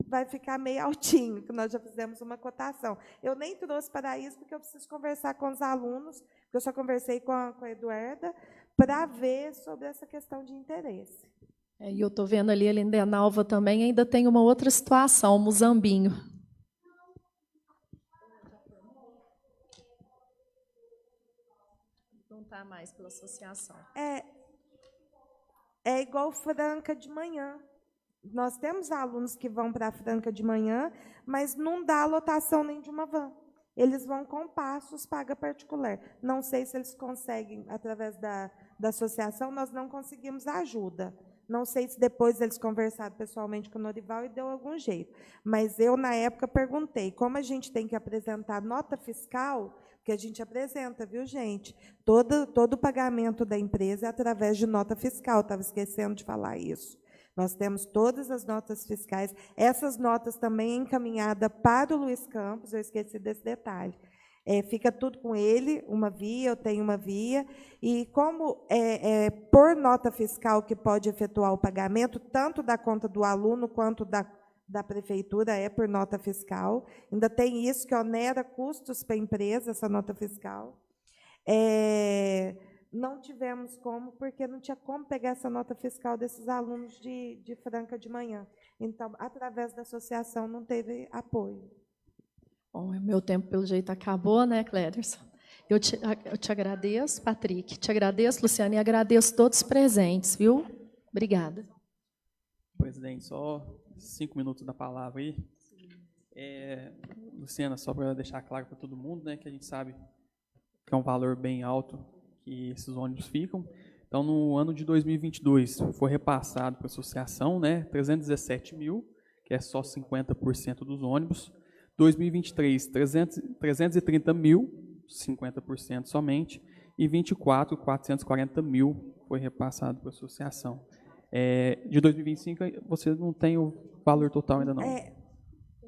Speaker 2: vai ficar meio altinho, que nós já fizemos uma cotação. Eu nem trouxe Paraíso, porque eu preciso conversar com os alunos, porque eu só conversei com a Eduarda, para ver sobre essa questão de interesse.
Speaker 5: E eu estou vendo ali, em Denalva também, ainda tem uma outra situação, Muzambinho. Não está mais pela associação.
Speaker 2: É igual Franca de manhã. Nós temos alunos que vão para a Franca de manhã, mas não dá lotação nem de uma van. Eles vão com Passos, paga particular. Não sei se eles conseguem, através da associação, nós não conseguimos ajuda. Não sei se depois eles conversaram pessoalmente com o Norival e deu algum jeito. Mas eu, na época, perguntei, como a gente tem que apresentar nota fiscal, que a gente apresenta, viu, gente? Todo o pagamento da empresa é através de nota fiscal, estava esquecendo de falar isso. Nós temos todas as notas fiscais, essas notas também encaminhadas para o Luiz Campos, eu esqueci desse detalhe. Fica tudo com ele, uma via, eu tenho uma via, e como por nota fiscal que pode efetuar o pagamento, tanto da conta do aluno quanto da prefeitura, por nota fiscal. Ainda tem isso, que onera custos para a empresa, essa nota fiscal. Não tivemos como, porque não tinha como pegar essa nota fiscal desses alunos de Franca de manhã. Então, através da associação, não teve apoio.
Speaker 5: Bom, meu tempo, pelo jeito, acabou, né, Cléderson? Eu te agradeço, Patrick, te agradeço, Luciana, e agradeço todos os presentes, viu? Obrigada.
Speaker 4: Presidente, só 5 minutos da palavra aí. Luciana, só para deixar claro para todo mundo, né, que a gente sabe que é um valor bem alto que esses ônibus ficam. Então, no ano de 2022, foi repassado para a associação, né, 317 mil, que é só 50% dos ônibus. 2023, 330 mil, 50% somente. E 24, 440 mil foi repassado para a associação. De 2025, você não tem o valor total ainda não?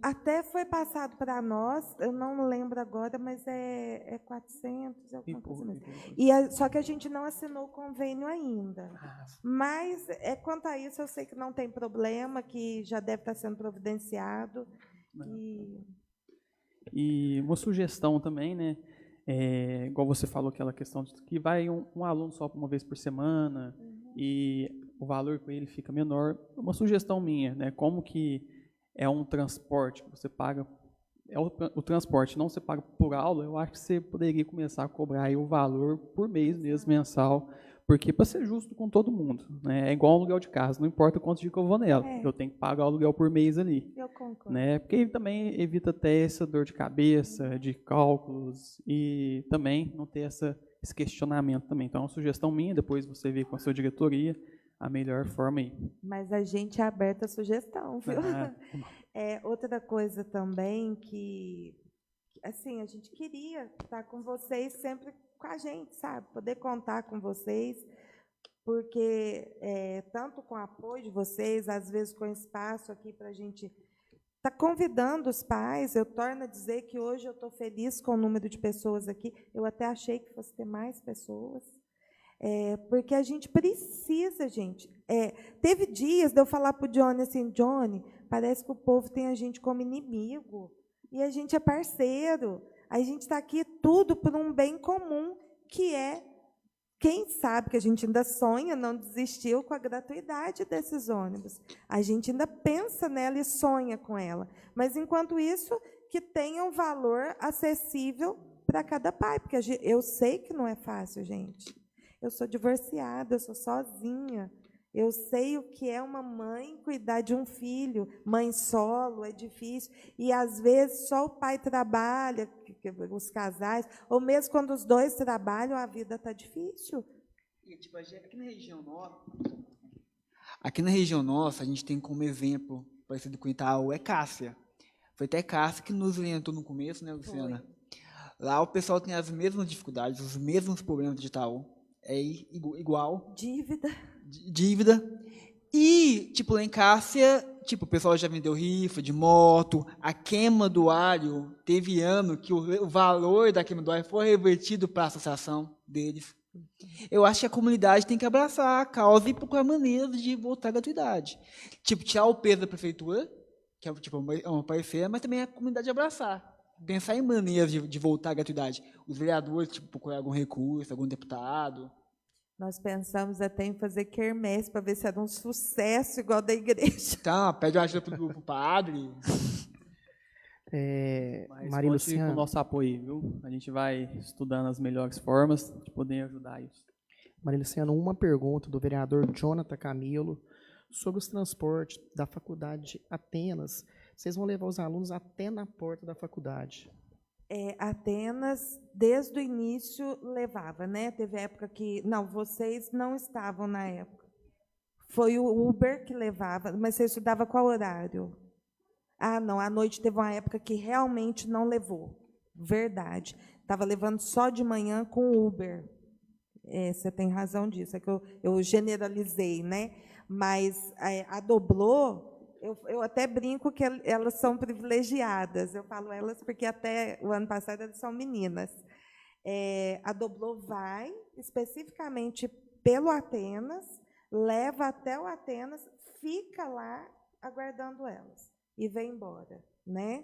Speaker 2: Até foi passado para nós, eu não lembro agora, mas é 400, alguma coisa mesmo. Só que a gente não assinou o convênio ainda. Mas, quanto a isso, eu sei que não tem problema, que já deve estar sendo providenciado.
Speaker 4: E uma sugestão também, né? Igual você falou, aquela questão de que vai um aluno só uma vez por semana e o valor para ele fica menor. Uma sugestão minha, né? Como que é um transporte que você paga, o transporte, não você paga por aula, eu acho que você poderia começar a cobrar aí o valor por mês mesmo, mensal, porque para ser justo com todo mundo, né? É igual um aluguel de casa, não importa quantos dias que eu vou nela, eu tenho que pagar o aluguel por mês ali.
Speaker 2: Eu concordo.
Speaker 4: Né? Porque ele também evita ter essa dor de cabeça, de cálculos, e também não ter esse questionamento também. Então, é uma sugestão minha, depois você vê com a sua diretoria a melhor forma aí.
Speaker 2: Mas a gente é aberta a sugestão, viu? Outra coisa também que, assim, a gente queria estar com vocês sempre com a gente, sabe? Poder contar com vocês, porque tanto com o apoio de vocês, às vezes com espaço aqui para a gente estar convidando os pais. Eu torno a dizer que hoje eu estou feliz com o número de pessoas aqui. Eu até achei que fosse ter mais pessoas. Porque a gente precisa, gente. Teve dias de eu falar para o Johnny assim, Johnny, parece que o povo tem a gente como inimigo, e a gente é parceiro. A gente está aqui tudo por um bem comum, que quem sabe que a gente ainda sonha, não desistiu com a gratuidade desses ônibus. A gente ainda pensa nela e sonha com ela. Mas, enquanto isso, que tenha um valor acessível para cada pai, porque eu sei que não é fácil, gente. Eu sou divorciada, eu sou sozinha. Eu sei o que é uma mãe cuidar de um filho. Mãe solo, é difícil. E, às vezes, só o pai trabalha, os casais, ou mesmo quando os dois trabalham, a vida está difícil.
Speaker 3: E, tipo, aqui na região nossa, a gente tem como exemplo, parecido com Itaú, Cássia. Foi até Cássia que nos orientou no começo, né, Luciana? Foi. Lá o pessoal tem as mesmas dificuldades, os mesmos problemas de Itaú. É igual. Dívida. E, tipo, lá em Cássia, tipo, o pessoal já vendeu rifa de moto, a queima do alho, teve ano que o valor da queima do alho foi revertido para a associação deles. Eu acho que a comunidade tem que abraçar a causa e procurar maneiras de voltar à gratuidade. Tipo, tirar o peso da prefeitura, que é tipo, uma parceira, mas também a comunidade abraçar. Pensar em maneiras de voltar à gratuidade. Os vereadores, tipo, procurar algum recurso, algum deputado.
Speaker 2: Nós pensamos até em fazer quermesse para ver se era um sucesso igual da igreja.
Speaker 3: Então, pede ajuda para o padre.
Speaker 4: Mas
Speaker 1: Maria Luciana,
Speaker 4: com o nosso apoio, viu? A gente vai estudando as melhores formas de poder ajudar isso.
Speaker 1: Maria Luciana, uma pergunta do vereador Jonathan Camilo sobre os transportes da faculdade de Atenas. Vocês vão levar os alunos até na porta da faculdade?
Speaker 2: Atenas, desde o início, levava, né? Teve época que... Não, vocês não estavam na época. Foi o Uber que levava, mas você estudava qual horário? Ah, não, à noite teve uma época que realmente não levou. Verdade. Estava levando só de manhã com o Uber. Você tem razão disso, é que eu generalizei, né? Mas a Doblô... Eu até brinco que elas são privilegiadas. Eu falo elas porque até o ano passado elas são meninas. A Doblô vai especificamente pelo Atenas, leva até o Atenas, fica lá aguardando elas e vem embora, né?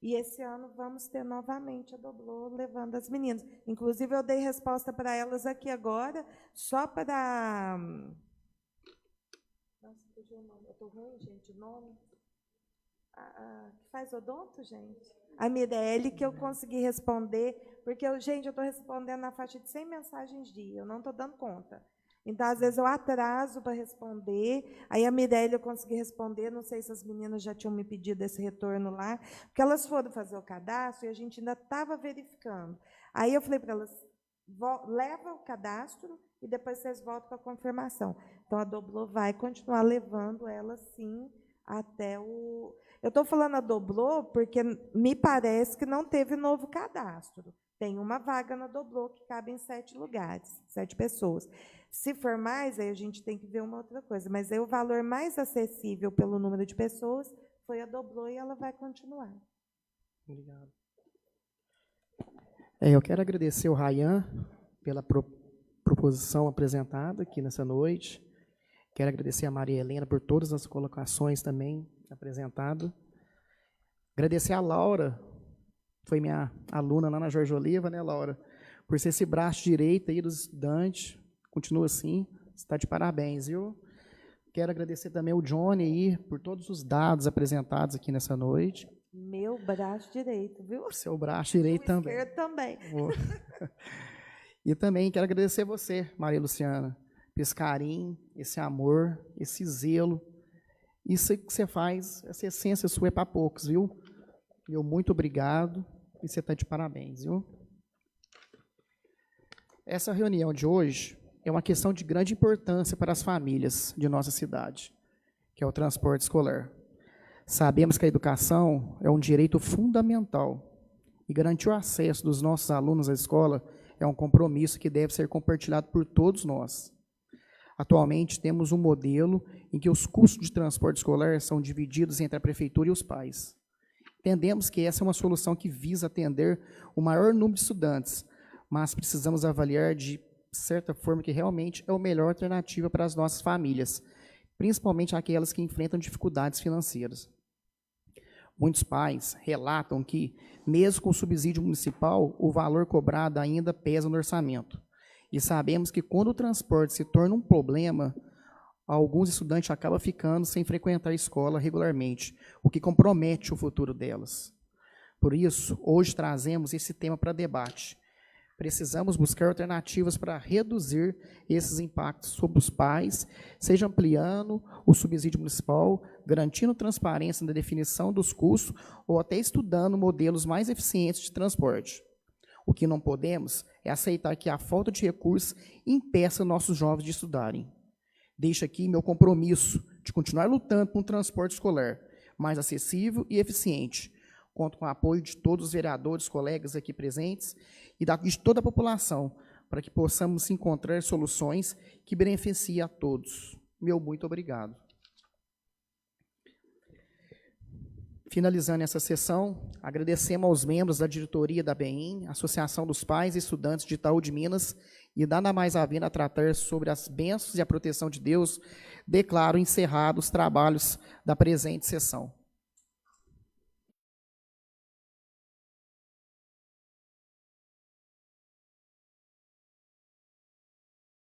Speaker 2: E esse ano vamos ter novamente a Doblô levando as meninas. Inclusive, eu dei resposta para elas aqui agora, só para... Nossa, fugiu o nome. Eu estou ruim, gente, o nome. que faz odonto, gente? A Mirelle, que eu consegui responder, porque, eu estou respondendo na faixa de 100 mensagens dia, eu não estou dando conta. Então, às vezes, eu atraso para responder, aí a Mirelle eu consegui responder, não sei se as meninas já tinham me pedido esse retorno lá, porque elas foram fazer o cadastro e a gente ainda estava verificando. Aí eu falei para elas, leva o cadastro e depois vocês voltam com a confirmação. Então, a Doblô vai continuar levando ela, sim, até o... Eu estou falando a Doblô porque me parece que não teve novo cadastro. Tem uma vaga na Doblô que cabe em 7 lugares, 7 pessoas. Se for mais, aí a gente tem que ver uma outra coisa. Mas aí o valor mais acessível pelo número de pessoas foi a Doblô e ela vai continuar.
Speaker 1: Obrigado. Eu quero agradecer ao Rayan pela proposição apresentada aqui nessa noite. Quero agradecer a Maria Helena por todas as colocações também apresentadas. Agradecer a Laura, foi minha aluna lá na Jorge Oliva, né, Laura? Por ser esse braço direito aí dos estudantes. Continua assim, está de parabéns, viu? Quero agradecer também o Johnny aí por todos os dados apresentados aqui nessa noite.
Speaker 2: Meu braço direito, viu?
Speaker 1: Seu braço direito também.
Speaker 2: Esquerdo também.
Speaker 1: E também quero agradecer você, Maria Luciana, por esse carinho, esse amor, esse zelo. Isso que você faz, essa essência sua é para poucos, viu? Meu muito obrigado e você está de parabéns, viu? Essa reunião de hoje é uma questão de grande importância para as famílias de nossa cidade, que é o transporte escolar. Sabemos que a educação é um direito fundamental e garantir o acesso dos nossos alunos à escola é um compromisso que deve ser compartilhado por todos nós. Atualmente, temos um modelo em que os custos de transporte escolar são divididos entre a prefeitura e os pais. Entendemos que essa é uma solução que visa atender o maior número de estudantes, mas precisamos avaliar de certa forma que realmente é a melhor alternativa para as nossas famílias, principalmente aquelas que enfrentam dificuldades financeiras. Muitos pais relatam que, mesmo com o subsídio municipal, o valor cobrado ainda pesa no orçamento. E sabemos que quando o transporte se torna um problema, alguns estudantes acabam ficando sem frequentar a escola regularmente, o que compromete o futuro delas. Por isso, hoje trazemos esse tema para debate. Precisamos buscar alternativas para reduzir esses impactos sobre os pais, seja ampliando o subsídio municipal, garantindo transparência na definição dos custos ou até estudando modelos mais eficientes de transporte. O que não podemos é aceitar que a falta de recursos impeça nossos jovens de estudarem. Deixo aqui meu compromisso de continuar lutando por um transporte escolar mais acessível e eficiente. Conto com o apoio de todos os vereadores, colegas aqui presentes e de toda a população, para que possamos encontrar soluções que beneficiem a todos. Meu muito obrigado. Finalizando essa sessão, agradecemos aos membros da diretoria da BEM, Associação dos Pais e Estudantes de Itaú de Minas, e dando mais a vinda a tratar sobre as bênçãos e a proteção de Deus, declaro encerrados os trabalhos da presente sessão.